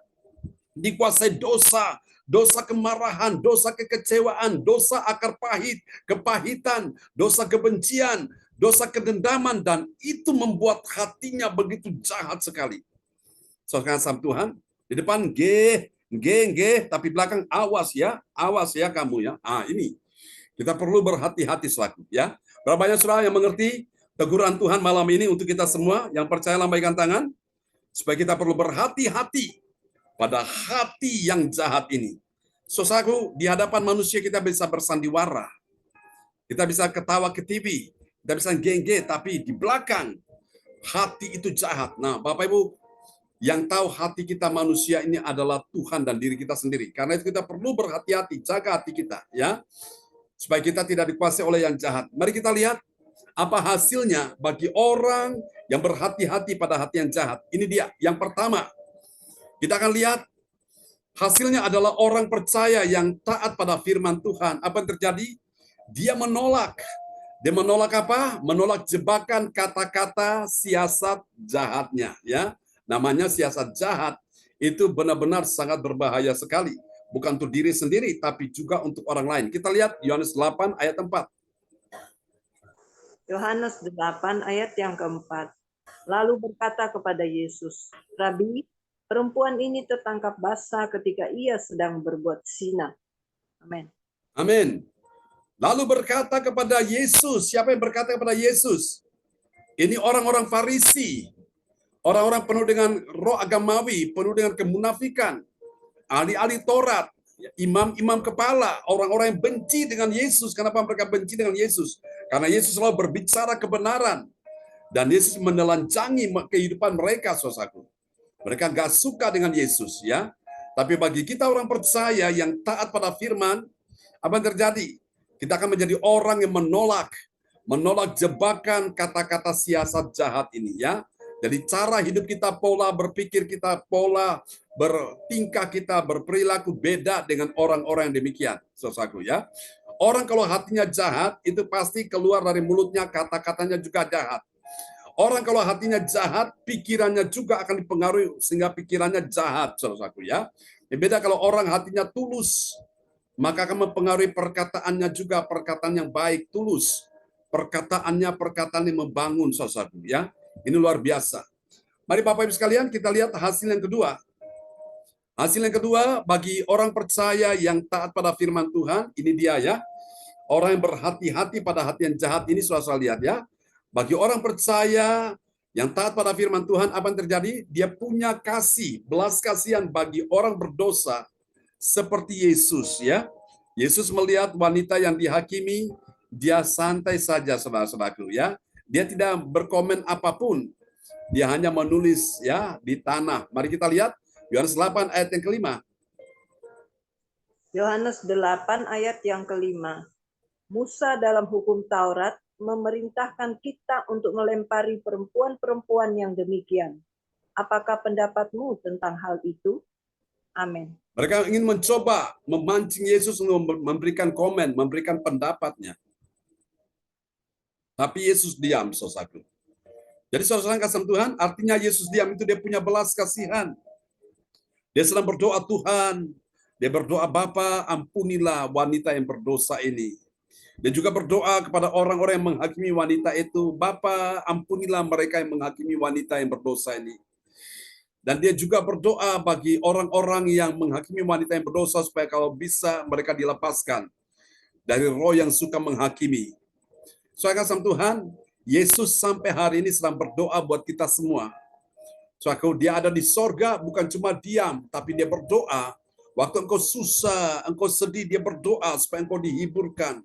dikuasai dosa, dosa kemarahan, dosa kekecewaan, dosa akar pahit, kepahitan, dosa kebencian, dosa kedendaman, dan itu membuat hatinya begitu jahat sekali. Saudara kasih Tuhan, di depan G, tapi belakang awas ya kamu ya. Ini kita perlu berhati-hati selaku ya. Berapa banyak saudara yang mengerti teguran Tuhan malam ini untuk kita semua yang percaya, lambaikan tangan supaya kita perlu berhati-hati pada hati yang jahat ini. Saudaraku, di hadapan manusia kita bisa bersandiwara, kita bisa ketawa ke TV, kita bisa geng-geng, tapi di belakang hati itu jahat. Nah, Bapak Ibu, yang tahu hati kita manusia ini adalah Tuhan dan diri kita sendiri. Karena itu kita perlu berhati-hati, jaga hati kita, ya, supaya kita tidak dikuasai oleh yang jahat. Mari kita lihat apa hasilnya bagi orang yang berhati-hati pada hati yang jahat. Ini dia, yang pertama. Kita akan lihat hasilnya adalah orang percaya yang taat pada firman Tuhan. Apa yang terjadi? Dia menolak. Dia menolak apa? Menolak jebakan kata-kata siasat jahatnya, ya. Namanya siasat jahat itu benar-benar sangat berbahaya sekali. Bukan untuk diri sendiri, tapi juga untuk orang lain. Kita lihat Yohanes 8 ayat 4. Yohanes 8 ayat yang keempat. Lalu berkata kepada Yesus, Rabi, perempuan ini tertangkap basah ketika ia sedang berbuat zina. Amin. Amin. Lalu berkata kepada Yesus, siapa yang berkata kepada Yesus? Ini orang-orang Farisi. Orang-orang penuh dengan roh agamawi, penuh dengan kemunafikan, ahli-ahli Taurat, imam-imam kepala, orang-orang yang benci dengan Yesus. Kenapa mereka benci dengan Yesus? Karena Yesus selalu berbicara kebenaran. Dan Yesus menelanjangi kehidupan mereka, saudaraku. Mereka gak suka dengan Yesus, ya. Tapi bagi kita orang percaya yang taat pada firman, apa yang terjadi? Kita akan menjadi orang yang menolak jebakan kata-kata siasat jahat ini, ya. Jadi cara hidup kita, pola berpikir kita, pola bertingkah kita, berperilaku beda dengan orang-orang yang demikian, saudaraku, ya. Orang kalau hatinya jahat, itu pasti keluar dari mulutnya kata-katanya juga jahat. Orang kalau hatinya jahat, pikirannya juga akan dipengaruhi sehingga pikirannya jahat, saudaraku, ya. Beda kalau orang hatinya tulus, maka akan mempengaruhi perkataannya juga perkataan yang baik, tulus. Perkataannya perkataan yang membangun, saudaraku, ya. Ini luar biasa. Mari Bapak Ibu sekalian, kita lihat hasil yang kedua. Hasil yang kedua bagi orang percaya yang taat pada firman Tuhan, ini dia, ya. Orang yang berhati-hati pada hati yang jahat ini, saudara lihat ya. Bagi orang percaya yang taat pada firman Tuhan, apa yang terjadi? Dia punya kasih, belas kasihan bagi orang berdosa seperti Yesus ya. Yesus melihat wanita yang dihakimi, dia santai saja, saudara-saudaraku ya. Dia tidak berkomen apapun. Dia hanya menulis ya di tanah. Mari kita lihat Yohanes 8 ayat yang kelima. Yohanes 8 ayat yang kelima. Musa dalam hukum Taurat memerintahkan kita untuk melempari perempuan-perempuan yang demikian. Apakah pendapatmu tentang hal itu? Amin. Mereka ingin mencoba memancing Yesus untuk memberikan komen, memberikan pendapatnya. Tapi Yesus diam, saudaraku. Jadi saudara kasih Tuhan, artinya Yesus diam itu dia punya belas kasihan. Dia sedang berdoa, Tuhan, dia berdoa, Bapa, ampunilah wanita yang berdosa ini. Dia juga berdoa kepada orang-orang yang menghakimi wanita itu, Bapa, ampunilah mereka yang menghakimi wanita yang berdosa ini. Dan dia juga berdoa bagi orang-orang yang menghakimi wanita yang berdosa supaya kalau bisa mereka dilepaskan dari roh yang suka menghakimi. Saudara kasih Tuhan, Yesus sampai hari ini sedang berdoa buat kita semua. Saudara, dia ada di sorga bukan cuma diam, tapi dia berdoa. Waktu engkau susah, engkau sedih, dia berdoa supaya engkau dihiburkan.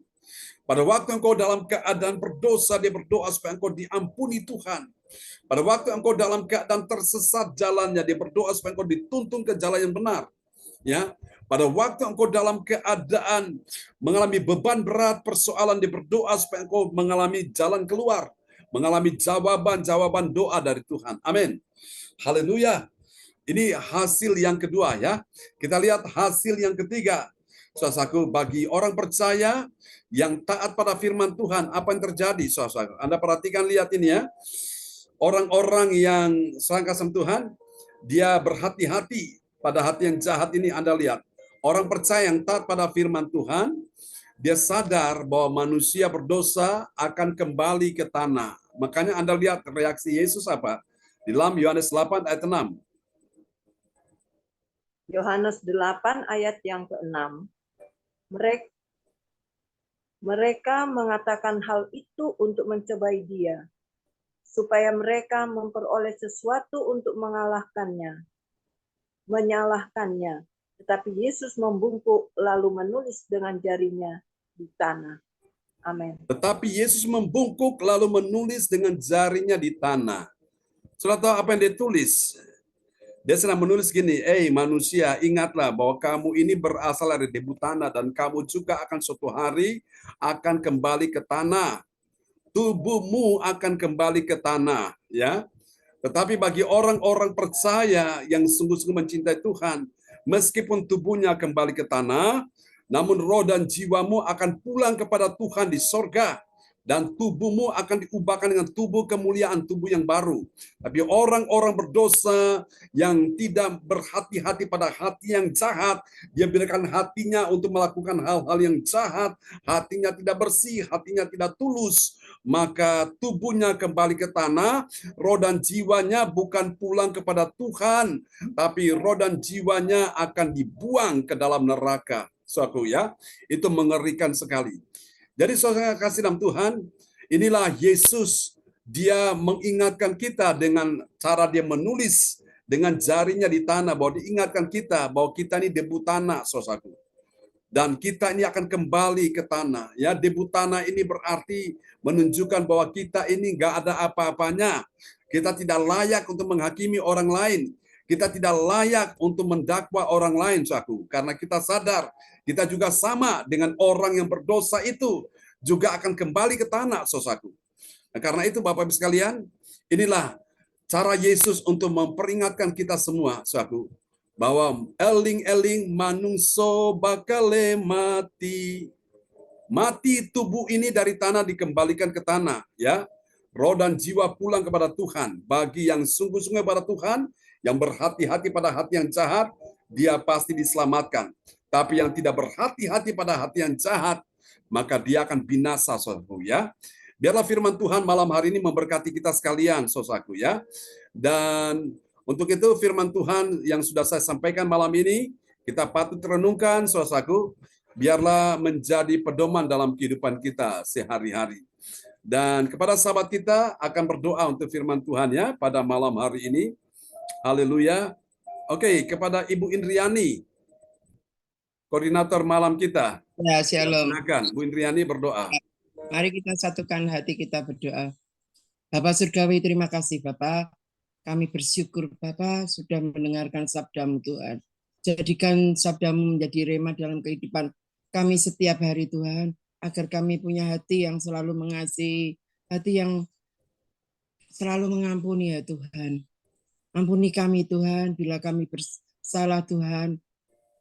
Pada waktu engkau dalam keadaan berdosa, dia berdoa supaya engkau diampuni Tuhan. Pada waktu engkau dalam keadaan tersesat jalannya, dia berdoa supaya engkau dituntun ke jalan yang benar. Ya, pada waktu engkau dalam keadaan mengalami beban berat, persoalan, dia berdoa supaya engkau mengalami jalan keluar, mengalami jawaban-jawaban doa dari Tuhan. Amin. Haleluya. Ini hasil yang kedua ya. Kita lihat hasil yang ketiga. Saudaraku, bagi orang percaya yang taat pada firman Tuhan, apa yang terjadi, saudaraku? Anda perhatikan, lihat ini ya. Orang-orang yang serangkasem Tuhan, dia berhati-hati pada hati yang jahat ini. Anda lihat, orang percaya yang taat pada firman Tuhan, dia sadar bahwa manusia berdosa akan kembali ke tanah. Makanya Anda lihat reaksi Yesus apa? Di dalam Yohanes 8 ayat 6. Yohanes 8 ayat yang ke-6. Mereka mengatakan hal itu untuk mencobai dia, supaya mereka memperoleh sesuatu untuk menyalahkannya. Tetapi Yesus membungkuk lalu menulis dengan jarinya di tanah. Amin. Tetapi Yesus membungkuk lalu menulis dengan jarinya di tanah. Saudara tahu apa yang dia tulis? Dia sedang menulis gini, manusia, ingatlah bahwa kamu ini berasal dari debu tanah dan kamu juga akan suatu hari akan kembali ke tanah. Tubuhmu akan kembali ke tanah, ya. Tetapi bagi orang-orang percaya yang sungguh-sungguh mencintai Tuhan, meskipun tubuhnya kembali ke tanah, namun roh dan jiwamu akan pulang kepada Tuhan di sorga. Dan tubuhmu akan diubahkan dengan tubuh kemuliaan, tubuh yang baru. Tapi orang-orang berdosa yang tidak berhati-hati pada hati yang jahat, dia biarkan hatinya untuk melakukan hal-hal yang jahat, hatinya tidak bersih, hatinya tidak tulus, maka tubuhnya kembali ke tanah, roh dan jiwanya bukan pulang kepada Tuhan, tapi roh dan jiwanya akan dibuang ke dalam neraka. Suatu ya, itu mengerikan sekali. Jadi saudara kasih dalam Tuhan, inilah Yesus, dia mengingatkan kita dengan cara dia menulis dengan jarinya di tanah, bahwa diingatkan kita bahwa kita ini debu tanah, saudaraku. Dan kita ini akan kembali ke tanah. Ya, debu tanah ini berarti menunjukkan bahwa kita ini nggak ada apa-apanya. Kita tidak layak untuk menghakimi orang lain. Kita tidak layak untuk mendakwa orang lain, saudaraku. Karena kita sadar, kita juga sama dengan orang yang berdosa itu, juga akan kembali ke tanah, saudaraku. Nah, karena itu Bapak Ibu sekalian, inilah cara Yesus untuk memperingatkan kita semua, saudaraku, bahwa eling-eling manungso bakale mati. Mati tubuh ini dari tanah dikembalikan ke tanah, ya. Roh dan jiwa pulang kepada Tuhan. Bagi yang sungguh-sungguh pada Tuhan, yang berhati-hati pada hati yang jahat, dia pasti diselamatkan. Tapi yang tidak berhati-hati pada hati yang jahat, maka dia akan binasa, saudaraku, ya. Biarlah firman Tuhan malam hari ini memberkati kita sekalian, saudaraku, ya. Dan untuk itu firman Tuhan yang sudah saya sampaikan malam ini, kita patut renungkan, saudaraku, biarlah menjadi pedoman dalam kehidupan kita sehari-hari. Dan kepada sahabat kita akan berdoa untuk firman Tuhan ya pada malam hari ini. Haleluya. Oke, kepada Ibu Indriani, koordinator malam kita. Ya, shalom. Silakan, Bu Indriani berdoa. Mari kita satukan hati kita berdoa. Bapak Surgawi, terima kasih Bapak. Kami bersyukur Bapak sudah mendengarkan sabda-Mu Tuhan. Jadikan sabda-Mu menjadi rema dalam kehidupan kami setiap hari Tuhan. Agar kami punya hati yang selalu mengasihi, hati yang selalu mengampuni ya Tuhan. Ampuni kami Tuhan, bila kami bersalah Tuhan.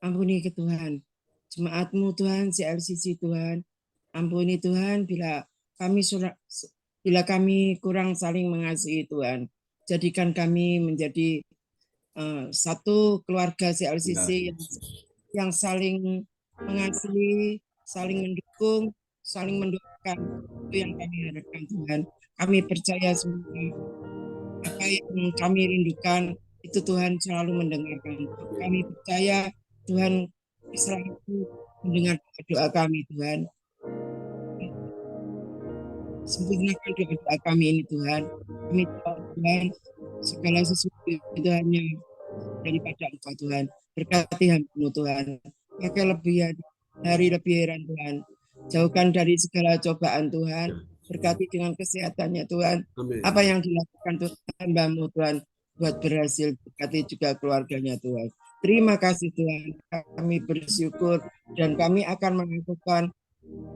Ampuni ke Tuhan. Jemaat-Mu Tuhan, CLCC Tuhan. Ampuni Tuhan bila kami kurang saling mengasihi Tuhan. Jadikan kami menjadi satu keluarga CLCC yang saling mengasihi, saling mendukung, saling mendoakan. Itu yang kami harapkan Tuhan. Kami percaya semua apa yang kami rindukan itu Tuhan selalu mendengarkan. Kami percaya Tuhan selalu mendengar doa kami Tuhan. Sempurnakan doa kami ini Tuhan. Kami tahu Tuhan segala sesuatu itu hanya daripada Engkau Tuhan. Berkati hamba-Mu Tuhan. Pakai hari lebih heran Tuhan. Jauhkan dari segala cobaan Tuhan. Berkati dengan kesehatannya Tuhan. Amin. Apa yang dilakukan Tuhan hamba-Mu Tuhan buat berhasil. Berkati juga keluarganya Tuhan. Terima kasih Tuhan. Kami bersyukur dan kami akan melakukan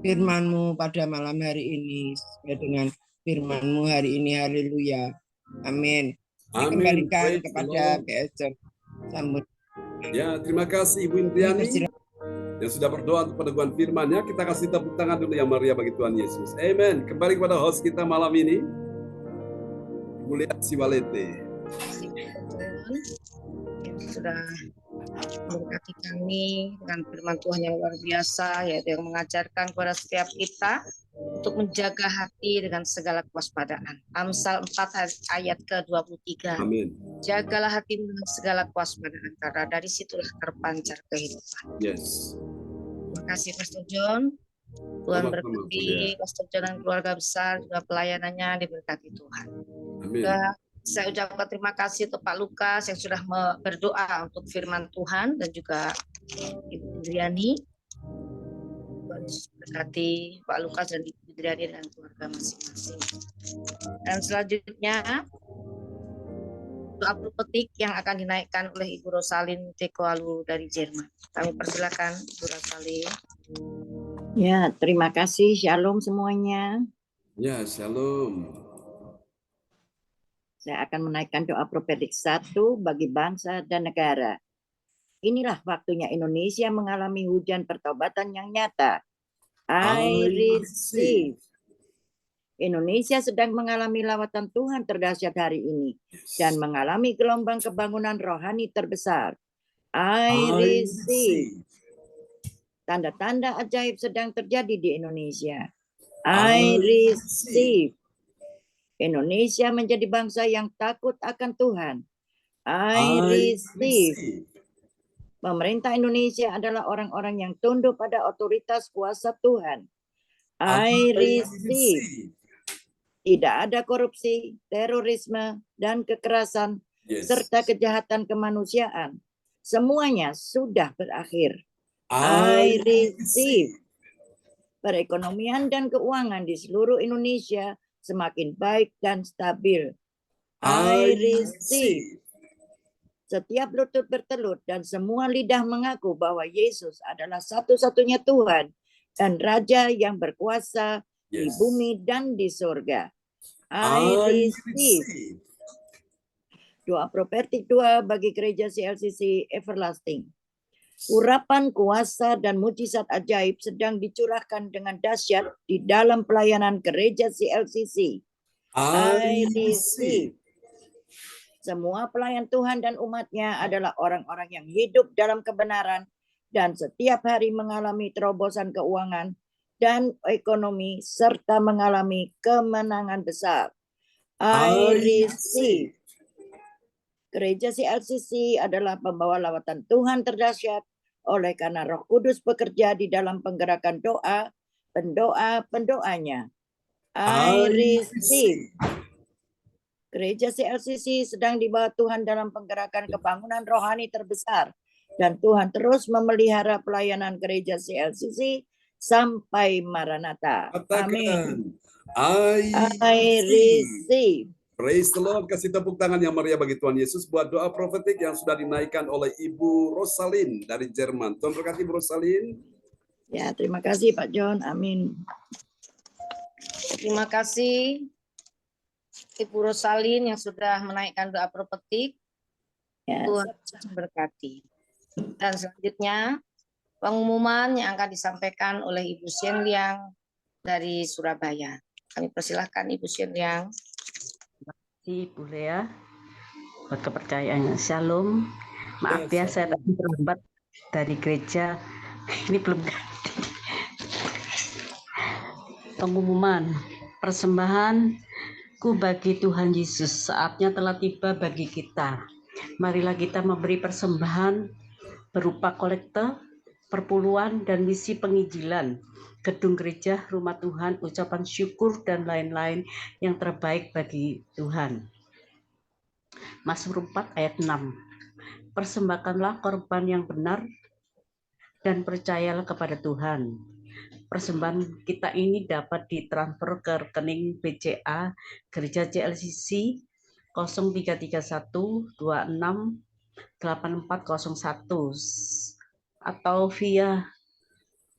firman-Mu pada malam hari ini sesuai dengan firman-Mu hari ini. Haleluya. Amin. Amin. Dikembalikan Praise kepada the Lord. PSM. Sambut. Ya, terima kasih Ibu Indriani yang sudah berdoa untuk peneguhan firman ya. Kita kasih tepuk tangan dulu yang Maria bagi Tuhan Yesus. Amen. Kembali kepada host kita malam ini, Ibu Lea Siwalete. Yang sudah memberkati kami dengan firman Tuhan yang luar biasa, yaitu yang mengajarkan kepada setiap kita untuk menjaga hati dengan segala kewaspadaan. Amsal 4 ayat ke-23. Amin. Jagalah hatimu dengan segala kewaspadaan, karena dari situlah terpancar kehidupan. Yes. Terima kasih Pastor John. Tuhan Sama-sama, berkati Pastor John dan keluarga besar, juga pelayanannya diberkati Tuhan. Amin. Juga saya ucapkan terima kasih untuk Pak Lukas yang sudah berdoa untuk firman Tuhan, dan juga Ibu Indriani. Tuhan Yesus berkati Pak Lukas dan Ibu Indriani dan keluarga masing-masing. Dan selanjutnya doa prophetik yang akan dinaikkan oleh Ibu Rosalin Tekoalu dari Jerman. Kami persilakan Ibu Rosalin. Ya, terima kasih. Shalom semuanya. Ya, shalom. Saya akan menaikkan doa prophetik 1 bagi bangsa dan negara. Inilah waktunya Indonesia mengalami hujan pertobatan yang nyata. I receive. Indonesia sedang mengalami lawatan Tuhan terdahsyat hari ini dan mengalami gelombang kebangunan rohani terbesar. I receive. Tanda-tanda ajaib sedang terjadi di Indonesia. I receive. Indonesia menjadi bangsa yang takut akan Tuhan. I receive. Pemerintah Indonesia adalah orang-orang yang tunduk pada otoritas kuasa Tuhan. I receive. Tidak ada korupsi, terorisme, dan kekerasan, serta kejahatan kemanusiaan. Semuanya sudah berakhir. I receive. Perekonomian dan keuangan di seluruh Indonesia semakin baik dan stabil. I receive. Setiap lutut bertelut dan semua lidah mengaku bahwa Yesus adalah satu-satunya Tuhan dan Raja yang berkuasa di bumi dan di surga. I receive. Doa prophetik 2 bagi gereja CLCC Everlasting. Urapan kuasa dan mujizat ajaib sedang dicurahkan dengan dahsyat di dalam pelayanan gereja CLCC. I receive. Semua pelayan Tuhan dan umatnya adalah orang-orang yang hidup dalam kebenaran dan setiap hari mengalami terobosan keuangan dan ekonomi serta mengalami kemenangan besar. I receive. Gereja CLCC adalah pembawa lawatan Tuhan terdahsyat oleh karena Roh Kudus bekerja di dalam penggerakan doa, pendoa-pendoanya. I receive. Gereja CLCC sedang dibawa Tuhan dalam penggerakan kebangunan rohani terbesar. Dan Tuhan terus memelihara pelayanan gereja CLCC sampai Maranatha. Amin. Katakan, I receive. Praise the Lord. Kasih tepuk tangan yang meriah bagi Tuhan Yesus buat doa profetik yang sudah dinaikkan oleh Ibu Rosalin dari Jerman. Tuhan berkati Ibu Rosalin. Ya, terima kasih Pak John. Amin. Terima kasih Ibu Rosalin yang sudah menaikkan doa profetik. Ya, Tuhan berkati. Dan selanjutnya pengumuman yang akan disampaikan oleh Ibu Sien Liang dari Surabaya. Kami persilahkan Ibu Sien Liang. Ibu Lea, buat kepercayaan. Shalom. Maaf ya, saya tadi terlambat dari gereja. Ini belum ganti. Pengumuman persembahanku bagi Tuhan Yesus. Saatnya telah tiba bagi kita. Marilah kita memberi persembahan berupa kolekte, perpuluhan, dan misi penginjilan, gedung gereja, rumah Tuhan, ucapan syukur, dan lain-lain yang terbaik bagi Tuhan. Mazmur 4 ayat 6. Persembahkanlah korban yang benar dan percayalah kepada Tuhan. Persembahan kita ini dapat ditransfer ke rekening BCA Gereja CLCC 0331 26 8401 atau via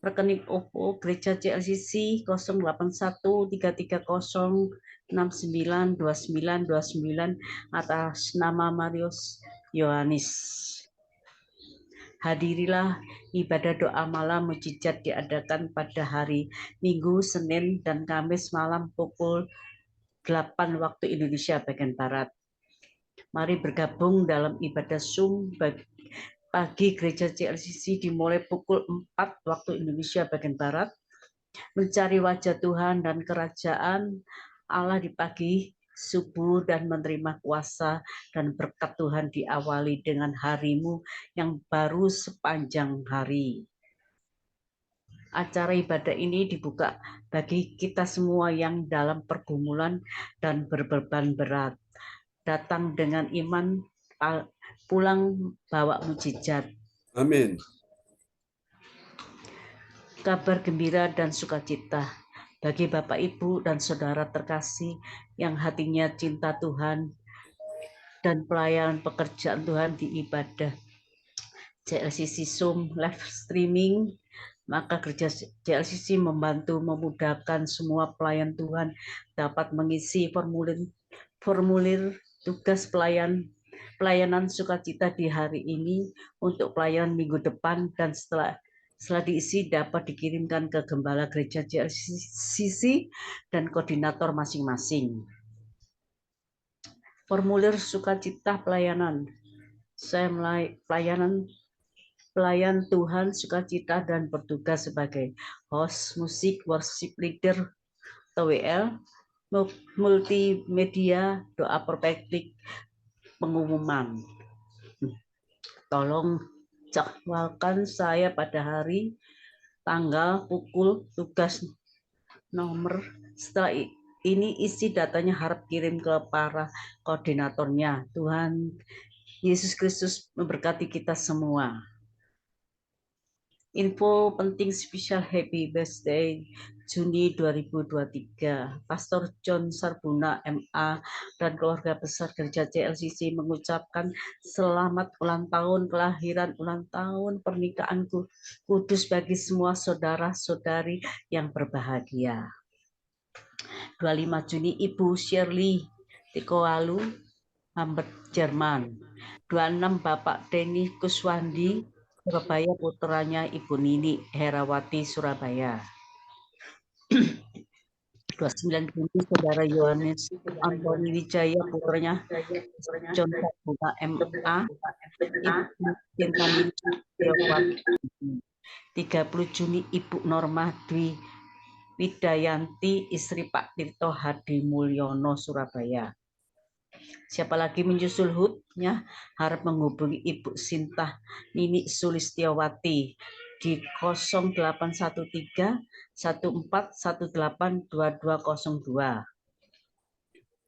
rekening OVO Gereja CLCC 081 330 692929 atas nama Marius Yohanes. Hadirilah ibadah doa malam mujizat diadakan pada hari Minggu, Senin, dan Kamis malam pukul 8 waktu Indonesia bagian Barat. Mari bergabung dalam ibadah Zoom pagi Gereja CLCC dimulai pukul 4 waktu Indonesia bagian Barat. Mencari wajah Tuhan dan kerajaan Allah di pagi subuh dan menerima kuasa dan berkat Tuhan diawali dengan harimu yang baru sepanjang hari. Acara ibadah ini dibuka bagi kita semua yang dalam pergumulan dan berbeban berat. Datang dengan iman, pulang bawa mujizat. Amin. Kabar gembira dan sukacita bagi Bapak, Ibu, dan Saudara terkasih yang hatinya cinta Tuhan dan pelayanan pekerjaan Tuhan di ibadah CLCC Zoom live streaming. Maka Gereja CLCC membantu memudahkan semua pelayan Tuhan dapat mengisi formulir tugas pelayanan sukacita di hari ini untuk pelayanan minggu depan, dan setelah diisi dapat dikirimkan ke Gembala Gereja CLCC dan koordinator masing-masing. Formulir sukacita pelayanan. Saya pelayan Tuhan sukacita dan bertugas sebagai host musik, worship leader, TWL, multimedia, doa profetik, pengumuman. Tolong jadwalkan saya pada hari, tanggal, pukul, tugas, nomor. Setelah ini isi datanya harap kirim ke para koordinatornya. Tuhan Yesus Kristus memberkati kita semua. Info penting spesial Happy Birthday Juni 2023. Pastor John Sarbuna MA dan keluarga besar Gereja CLCC mengucapkan selamat ulang tahun kelahiran, ulang tahun pernikahan kudus bagi semua saudara-saudari yang berbahagia. 25 Juni Ibu Shirley Tikowalu, Hamburg, Jerman. 26 Bapak Denny Kuswandi, Surabaya, putranya Ibu Nini Herawati, Surabaya. 29 Juni Saudara Yohanes Antoni Wijaya, putranya John Sarbuna MA, Ibu Cinta 30 Juni Ibu Norma Dwi Widayanti, istri Pak Tirto Hadi Mulyono, Surabaya. Siapa lagi menyusul HUT-nya harap menghubungi Ibu Sinta Nini Sulistiawati di 0813 1418 2202.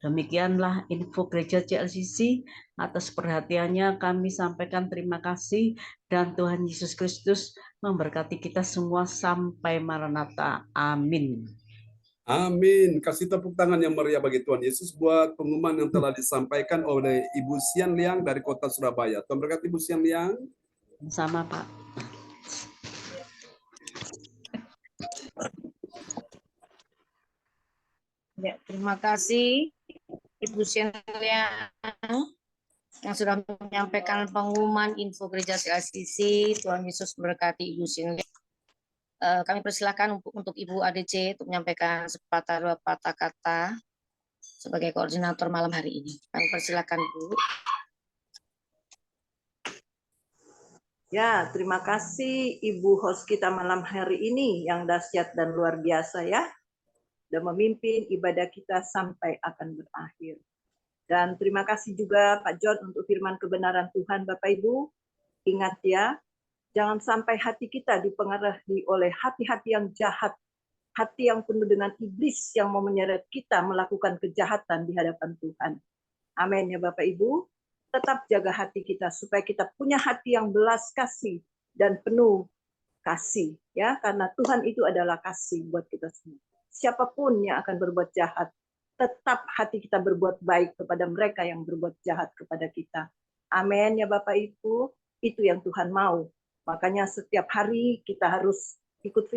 Demikianlah info Gereja CLCC. Atas perhatiannya kami sampaikan terima kasih dan Tuhan Yesus Kristus memberkati kita semua sampai Maranatha. Amin. Amin. Kasih tepuk tangan yang meriah bagi Tuhan Yesus buat pengumuman yang telah disampaikan oleh Ibu Sian Liang dari Kota Surabaya. Tuhan berkati Ibu Sian Liang. Sama Pak. Ya, terima kasih Ibu Sian Liang yang sudah menyampaikan pengumuman info Gereja CLCC. Tuhan Yesus memberkati Ibu Sian Liang. Kami persilakan untuk Ibu ADC untuk menyampaikan sepatah dua patah kata sebagai koordinator malam hari ini. Kami persilakan Bu. Ya, terima kasih Ibu host kita malam hari ini yang dahsyat dan luar biasa ya. Dan memimpin ibadah kita sampai akan berakhir. Dan terima kasih juga Pak John untuk firman kebenaran Tuhan Bapak Ibu. Ingat ya, jangan sampai hati kita dipengaruhi oleh hati-hati yang jahat, hati yang penuh dengan iblis yang mau menyeret kita melakukan kejahatan di hadapan Tuhan. Amin ya Bapak Ibu. Tetap jaga hati kita supaya kita punya hati yang belas kasih dan penuh kasih ya, karena Tuhan itu adalah kasih buat kita semua. Siapapun yang akan berbuat jahat, tetap hati kita berbuat baik kepada mereka yang berbuat jahat kepada kita. Amin ya Bapak Ibu. Itu yang Tuhan mau. Makanya setiap hari kita harus ikut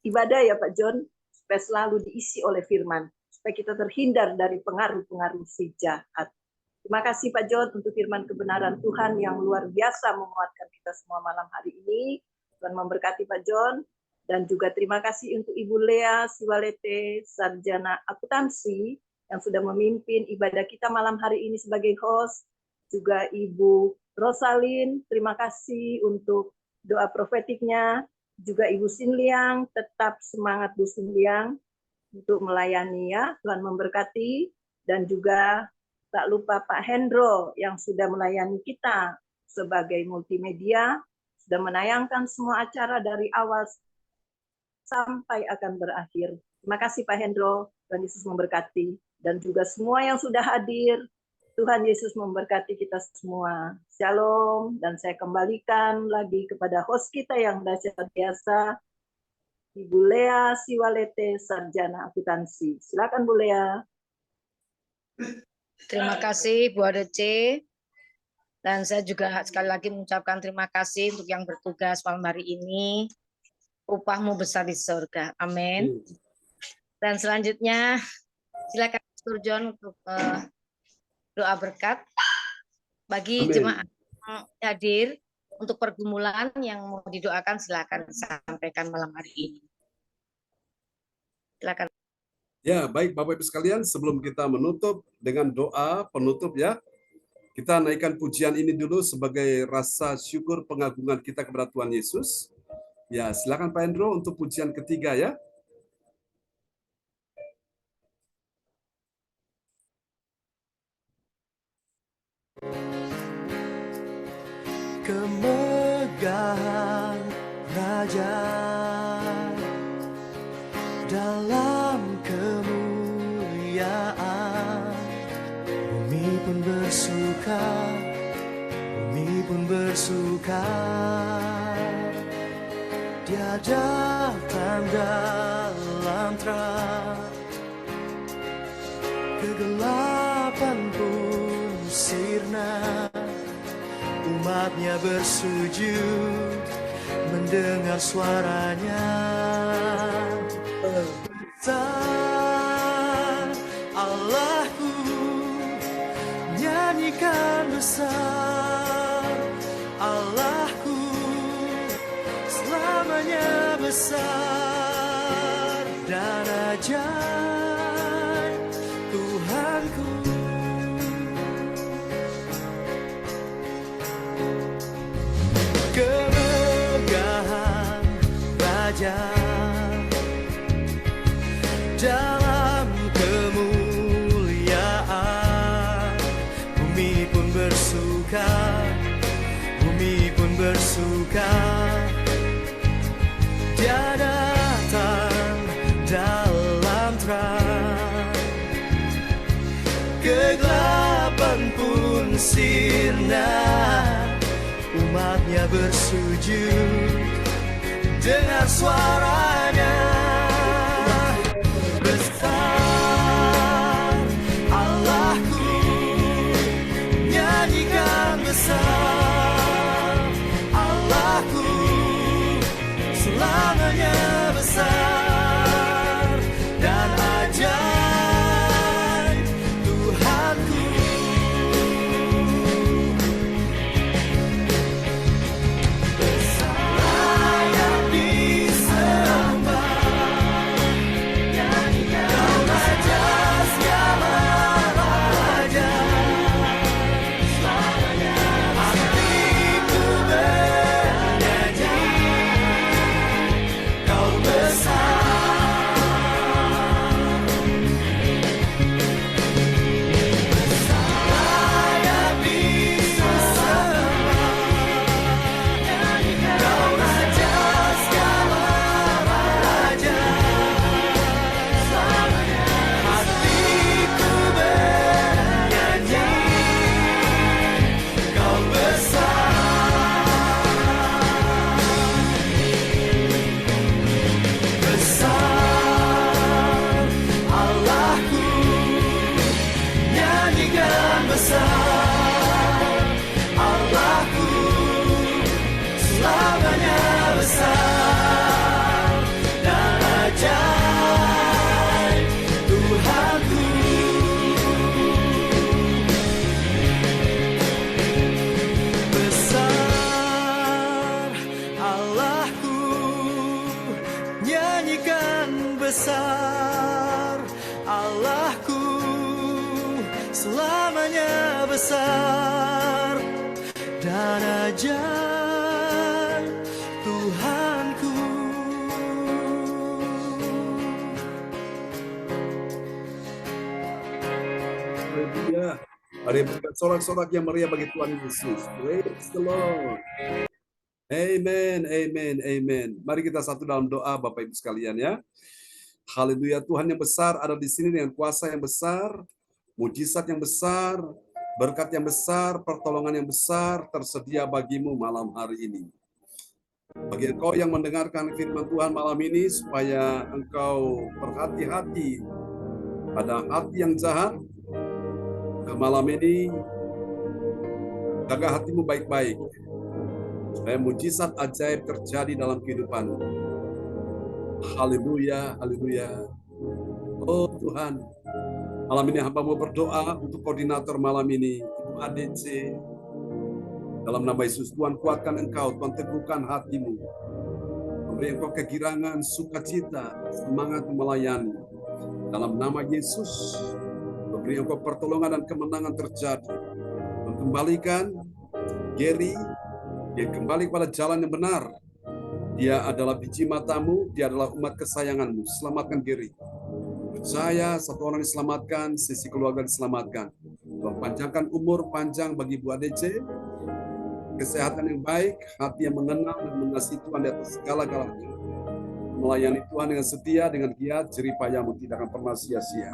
ibadah ya Pak John, supaya selalu diisi oleh firman, supaya kita terhindar dari pengaruh-pengaruh si jahat. Terima kasih Pak John untuk firman kebenaran Tuhan yang luar biasa menguatkan kita semua malam hari ini. Tuhan memberkati Pak John. Dan juga terima kasih untuk Ibu Lea Siwalete, Sarjana Akuntansi, yang sudah memimpin ibadah kita malam hari ini sebagai host. Juga Ibu Rosalin, terima kasih untuk doa profetiknya. Juga Ibu Sinliang, tetap semangat Bu Sinliang untuk melayani ya. Tuhan memberkati. Dan juga tak lupa Pak Hendro yang sudah melayani kita sebagai multimedia, sudah menayangkan semua acara dari awal sampai akan berakhir. Terima kasih Pak Hendro, Tuhan Yesus memberkati. Dan juga semua yang sudah hadir, Tuhan Yesus memberkati kita semua. Shalom, dan saya kembalikan lagi kepada host kita yang dahsyat biasa, Ibu Lea Siwalete, Sarjana Akuntansi. Silakan Bu Lea. Terima kasih Bu ADC. Dan saya juga sekali lagi mengucapkan terima kasih untuk yang bertugas malam hari ini. Upahmu besar di surga. Amin. Dan selanjutnya silakan Pastor John untuk doa berkat bagi jemaat yang hadir untuk pergumulan yang mau didoakan, silakan sampaikan malam hari ini. Silakan. Ya, baik Bapak Ibu sekalian, sebelum kita menutup dengan doa penutup ya, kita naikkan pujian ini dulu sebagai rasa syukur pengagungan kita kepada Tuhan Yesus. Ya, silakan Pak Hendro untuk pujian ketiga ya. Kemegahan Raja dalam kemuliaan, bumi pun bersuka, Dia datang dalam terang, kegelapan pun sirna. Umatnya bersujud mendengar suaranya. Besar Allahku, nyanyikan besar Allahku, selamanya besar dan ajaib Tuhanku. Kemegahan Raja dalam kemuliaan, suka. Dia datang dalam terang, kegelapan pun sirna. Umatnya bersujud dengar suaranya. Besar Allahku, nyanyikan besar Allahku, selamanya besar dan ajaib Tuhanku. Layak disembah, Kau Raja segala raja, hatiku bernyanyi, Kau besar. Layak disembah, Kau Raja segala raja, hatiku bernyanyi, Kau besar. Besar Allahku, nyanyikan besar Allahku, selamanya besar dan ajaib Tuhanku. Besar Allahku, nyanyikan besar Allahku, selamanya besar dan ajaib Tuhanku. Haleluya. Mari berikan sorak-sorak yang meriah bagi Tuhan Yesus. Praise the Lord. Amen, amen, amen. Mari kita satu dalam doa Bapak Ibu sekalian ya. Haleluya, Tuhan yang besar ada di sini dengan kuasa yang besar, mujizat yang besar, berkat yang besar, pertolongan yang besar tersedia bagimu malam hari ini. Bagi engkau yang mendengarkan firman Tuhan malam ini, supaya engkau berhati-hati pada hati yang jahat, ke malam ini jaga hatimu baik-baik, supaya mujizat ajaib terjadi dalam kehidupanmu. Haleluya, haleluya. Oh Tuhan, malam ini hamba mau berdoa untuk koordinator malam ini, Ibu ADC. Dalam nama Yesus, Tuhan kuatkan engkau, Tuhan teguhkan hatimu. Memberi engkau kegirangan, sukacita, semangat melayani. Dalam nama Yesus, memberi engkau pertolongan dan kemenangan terjadi. Mengembalikan Gary, dia kembali kepada jalan yang benar. Dia adalah biji matamu, dia adalah umat kesayanganmu. Selamatkan Gary. Percaya satu orang diselamatkan, sisi keluarga diselamatkan. Tuhan panjangkan umur panjang bagi Bu ADC, kesehatan yang baik, hati yang mengenal dan mengasihi Tuhan di atas segala-galanya. Melayani Tuhan dengan setia, dengan giat, jerih payahmu tidak akan pernah sia-sia.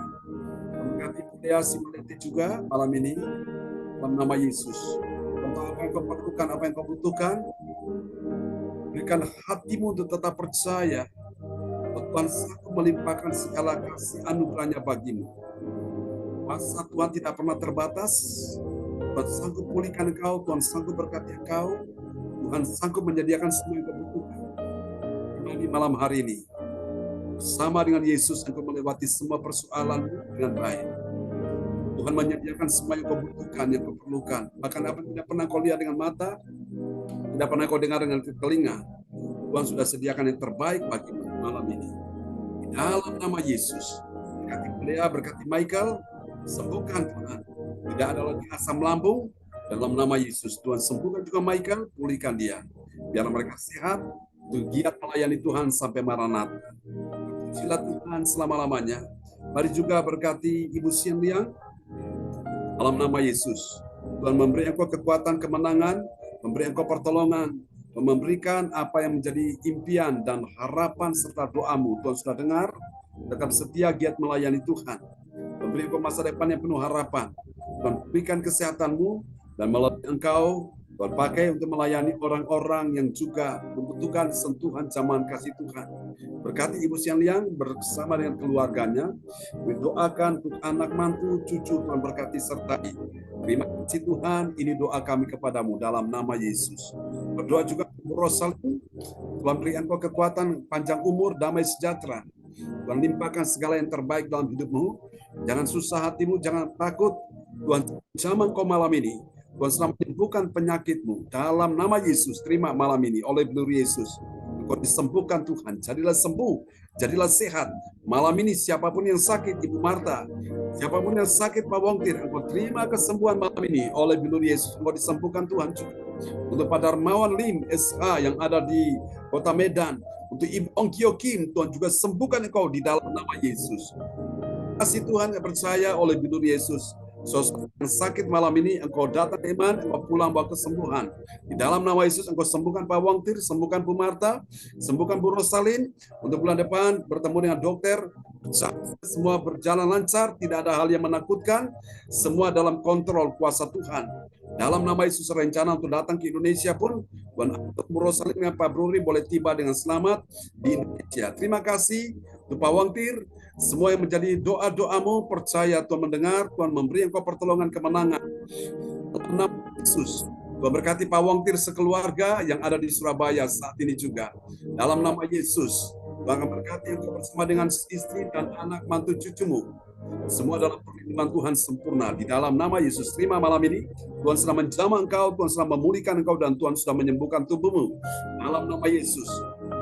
Memberkati Budia Simuleti juga malam ini, dalam nama Yesus. Tentang apa yang kau perlukan, apa yang kau butuhkan, berikan hatimu untuk tetap percaya bahwa Tuhan sanggup melimpahkan segala kasih anugerahnya bagimu. Kuasa Tuhan tidak pernah terbatas. Tuhan sanggup pulihkan engkau, Tuhan sanggup berkati engkau, Tuhan sanggup menyediakan semua yang kau butuhkan. Di malam hari ini, bersama dengan Yesus engkau melewati semua persoalanmu dengan baik. Tuhan menyediakan semua yang kau butuhkan, yang kau perlukan. Bahkan apa yang tidak pernah kau lihat dengan mata, tidak pernah kau dengar dengan telinga, Tuhan sudah sediakan yang terbaik bagimu malam ini. Di dalam nama Yesus, berkati Lea, berkati Michael, sembuhkan Tuhan. Tidak ada lagi asam lambung. Dalam nama Yesus, Tuhan sembuhkan juga Michael, pulihkan dia. Biar mereka sehat, untuk giat melayani Tuhan sampai Maranatha. Pujilah Tuhan selama-lamanya. Mari juga berkati Ibu Sian Liang. Dalam nama Yesus, Tuhan memberi engkau kekuatan, kemenangan, memberi engkau pertolongan, memberikan apa yang menjadi impian dan harapan serta doamu. Tuhan sudah dengar, tetap setia giat melayani Tuhan. Memberi engkau masa depan yang penuh harapan. Tuhan berikan kesehatanmu dan melalui engkau Tuhan pakai untuk melayani orang-orang yang juga membutuhkan sentuhan zaman kasih Tuhan. Berkati Ibu Siang Liang bersama dengan keluarganya. Doakan untuk anak mantu, cucu Tuhan berkati sertai. Terima kasih Tuhan, ini doa kami kepadamu dalam nama Yesus. Berdoa juga untuk Rosalin, Tuhan beri engkau kekuatan, panjang umur, damai sejahtera. Tuhan limpahkan segala yang terbaik dalam hidupmu. Jangan susah hatimu, jangan takut. Tuhan jamah engkau malam ini. Tuhan sedang menyembuhkan penyakitmu dalam nama Yesus. Terima malam ini oleh peluru Yesus. Engkau disembuhkan Tuhan. Jadilah sembuh, jadilah sehat. Malam ini siapapun yang sakit, Ibu Marta, siapapun yang sakit Pak Wongtir, engkau terima kesembuhan malam ini oleh peluru Yesus. Engkau disembuhkan Tuhan juga. Untuk Pak Darmawan Lim SH yang ada di Kota Medan, untuk Ibu Ongkyo Kim, Tuhan juga sembuhkan engkau di dalam nama Yesus. Kasih Tuhan yang percaya oleh peluru Yesus. Sosok yang sakit malam ini, engkau datang iman, engkau pulang bawa kesembuhan. Di dalam nama Yesus, engkau sembuhkan Pak Wongtir, sembuhkan Bu Marta, sembuhkan Bu Rosalin. Untuk bulan depan, bertemu dengan dokter, semua berjalan lancar, tidak ada hal yang menakutkan, semua dalam kontrol kuasa Tuhan. Dalam nama Yesus, rencana untuk datang ke Indonesia pun, Bu Rosalin dengan Pak Bruri boleh tiba dengan selamat di Indonesia. Terima kasih untuk Pak Wongtir. Semua yang menjadi doa-doamu, percaya Tuhan mendengar, Tuhan memberi engkau pertolongan kemenangan. Dalam nama Yesus, Tuhan berkati Pak Wongtir sekeluarga yang ada di Surabaya saat ini juga. Dalam nama Yesus, Tuhan akan berkati engkau bersama dengan istri dan anak mantu cucumu. Semua dalam perlindungan Tuhan sempurna. Di dalam nama Yesus, terima malam ini. Tuhan sudah menjamah engkau, Tuhan sudah memulihkan engkau, dan Tuhan sudah menyembuhkan tubuhmu. Dalam nama Yesus.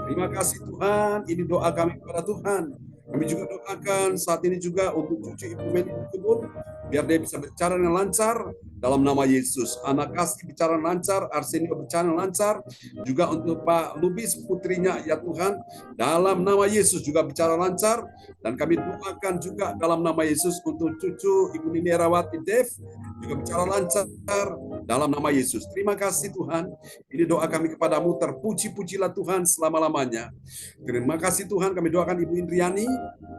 Terima kasih Tuhan, ini doa kami kepada Tuhan. Kami juga doakan saat ini juga untuk cucu Ibu Meli Kubur, biar dia bisa bicara dengan lancar dalam nama Yesus. Anak Kasih bicara lancar, Arsenio bicara lancar, juga untuk Pak Lubis putrinya ya Tuhan, dalam nama Yesus juga bicara lancar. Dan kami doakan juga dalam nama Yesus untuk cucu Ibu Nini Erawati Dev, juga bicara lancar dalam nama Yesus. Terima kasih Tuhan, ini doa kami kepadamu, terpuji-pujilah Tuhan selama-lamanya. Terima kasih Tuhan, kami doakan Ibu Indriani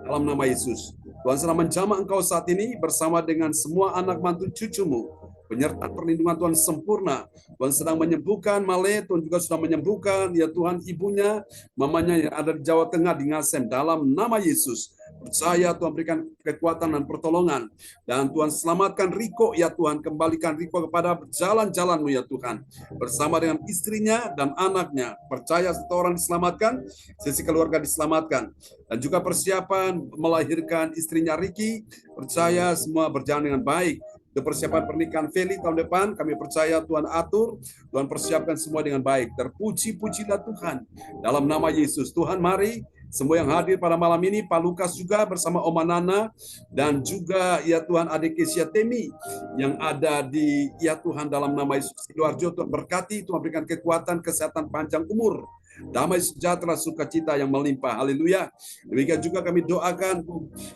dalam nama Yesus. Tuhan sedang menjamah engkau saat ini bersama dengan semua anak mantu cucumu. Penyertaan perlindungan Tuhan sempurna. Tuhan sedang menyembuhkan Male, Tuhan juga sudah menyembuhkan ya Tuhan ibunya, mamanya yang ada di Jawa Tengah di Ngasem dalam nama Yesus. Percaya Tuhan berikan kekuatan dan pertolongan. Dan Tuhan selamatkan Riko ya Tuhan. Kembalikan Riko kepada jalan-jalanmu ya Tuhan. Bersama dengan istrinya dan anaknya. Percaya satu orang diselamatkan, sisi keluarga diselamatkan. Dan juga persiapan melahirkan istrinya Riki. Percaya semua berjalan dengan baik. Untuk persiapan pernikahan Feli tahun depan, kami percaya Tuhan atur, Tuhan persiapkan semua dengan baik. Terpuji-pujilah Tuhan. Dalam nama Yesus, Tuhan mari, semua yang hadir pada malam ini, Pak Lukas juga bersama Oma Nana, dan juga ya Tuhan adik Kesia Temi, yang ada di ya Tuhan dalam nama Yesus. Sidoarjo, Tuhan berkati, Tuhan berikan kekuatan, kesehatan, panjang umur, damai sejahtera, sukacita yang melimpah. Haleluya. Demikian juga kami doakan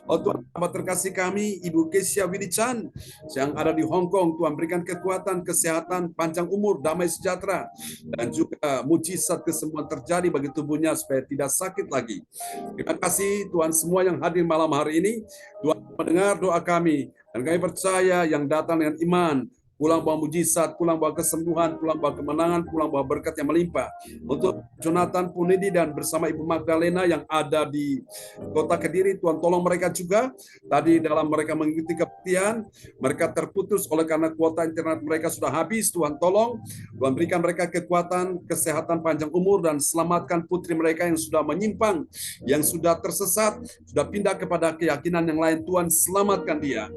Tuhan sahabat terkasih kami Ibu Kesia Widichan yang ada di Hong Kong. Tuhan berikan kekuatan, kesehatan, panjang umur, damai sejahtera, dan juga mujizat kesembuhan terjadi bagi tubuhnya supaya tidak sakit lagi. Terima kasih Tuhan, semua yang hadir malam hari ini. Tuhan mendengar doa kami, dan kami percaya yang datang dengan iman pulang bawa mujizat, pulang bawa kesembuhan, pulang bawa kemenangan, pulang bawa berkat yang melimpah. Untuk Jonathan Punidi dan bersama Ibu Magdalena yang ada di Kota Kediri, Tuhan tolong mereka juga. Tadi dalam mereka mengikuti kebaktian, mereka terputus oleh karena kuota internet mereka sudah habis. Tuhan tolong, Tuhan berikan mereka kekuatan, kesehatan, panjang umur, dan selamatkan putri mereka yang sudah menyimpang, yang sudah tersesat, sudah pindah kepada keyakinan yang lain. Tuhan selamatkan dia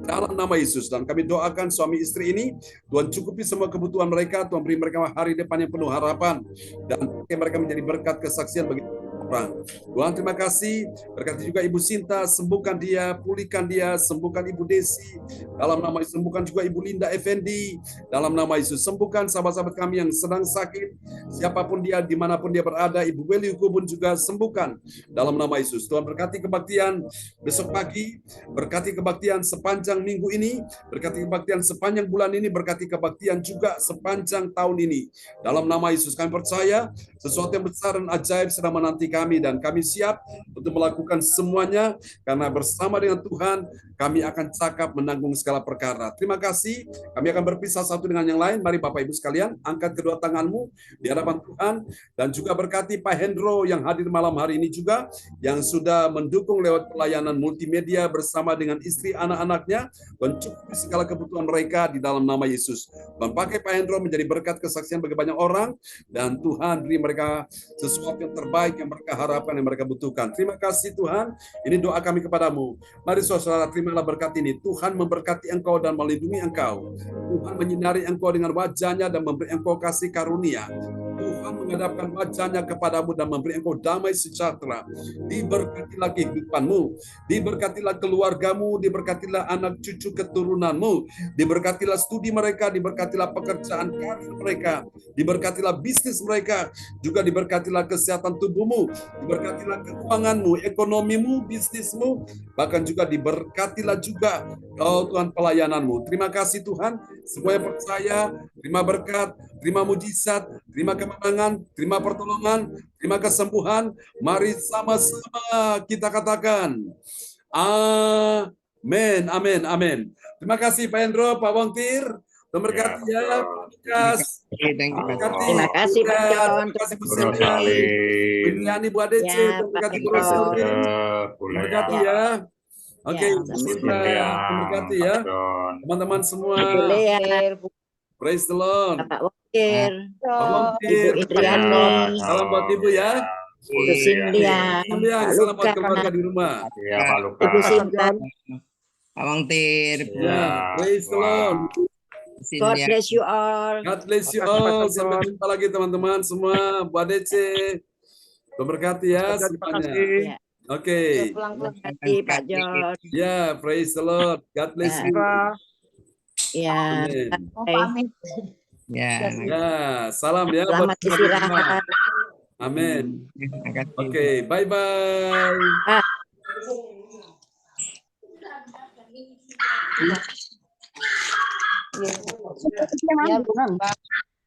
dalam nama Yesus. Dan kami doakan suami istri ini, Tuhan cukupi semua kebutuhan mereka, Tuhan beri mereka hari depan yang penuh harapan, dan mereka menjadi berkat kesaksian bagi berperang. Tuhan terima kasih, berkati juga Ibu Sinta, sembuhkan dia, pulihkan dia, sembuhkan Ibu Desi, dalam nama Yesus, sembuhkan juga Ibu Linda Effendi, dalam nama Yesus, sembuhkan sahabat-sahabat kami yang sedang sakit, siapapun dia, dimanapun dia berada, Ibu Weli Ukubun juga sembuhkan, dalam nama Yesus. Tuhan berkati kebaktian besok pagi, berkati kebaktian sepanjang minggu ini, berkati kebaktian sepanjang bulan ini, berkati kebaktian juga sepanjang tahun ini. Dalam nama Yesus kami percaya sesuatu yang besar dan ajaib sedang menanti kami, dan kami siap untuk melakukan semuanya karena bersama dengan Tuhan kami akan cakap menanggung segala perkara. Terima kasih. Kami akan berpisah satu dengan yang lain. Mari Bapak Ibu sekalian, angkat kedua tanganmu di hadapan Tuhan, dan juga berkati Pak Hendro yang hadir malam hari ini juga, yang sudah mendukung lewat pelayanan multimedia bersama dengan istri anak-anaknya, mencukupi segala kebutuhan mereka di dalam nama Yesus. Dan pakai Pak Hendro menjadi berkat kesaksian bagi banyak orang, dan Tuhan beri mereka sesuatu yang terbaik yang mereka harapkan, yang mereka butuhkan. Terima kasih Tuhan. Ini doa kami kepadamu. Mari saudara, terimalah berkat ini. Tuhan memberkati engkau dan melindungi engkau. Tuhan menyinari engkau dengan wajahnya dan memberi engkau kasih karunia. Tuhan menghadapkan wajahnya kepadamu dan memberi engkau damai sejahtera. Diberkatilah kehidupanmu, diberkatilah keluargamu, diberkatilah anak cucu keturunanmu, diberkatilah studi mereka, diberkatilah pekerjaan karir mereka, diberkatilah bisnis mereka, juga diberkatilah kesehatan tubuhmu, diberkatilah keuanganmu, ekonomimu, bisnismu, bahkan juga diberkatilah juga Tuhan pelayananmu. Terima kasih Tuhan, semua yang percaya, terima berkat, terima mujizat, terima kemenangan, terima pertolongan, terima kesembuhan. Mari sama-sama kita katakan, amin, amin, amin. Terima kasih Pak Hendro, Pak Wongtir. Terima kasih ya, Pak Lukas. Terima kasih Pak John. Terima kasih Bu Selma, Bu Iniani, Bu Adece. Ya, Terima kasih Bu Pak Rosemary. Boleh Terima kasih ya. Oke, Ya, Bu Sinta, terima kasih ya. Teman-teman semua, Boleh ya, praise the Lord. Pak Wongkir, Pak Ibu Wongtir, Indriani, salam buat Ibu ya. Ibu Cynthia, Sambiang, Pak salam buat Lukas, keluarga di rumah. Ya, Pak Lukas. Ibu Sinta. Pak Wongtir, Bu Ya, praise the Lord. God Cynthia. bless you all. God bless you all. Sampai jumpa lagi teman-teman semua. Bu Adece, memberkati ya semuanya. Ya, Oke. Pulang-pulang. terima kasih Pak John. Ya, praise the Lord. God bless you. Ya, Amin. bye. Ya, Ya, salam ya buat Selamat kita di rumah. istirahat. Amin. terima kasih. Oke, bye-bye. Ya,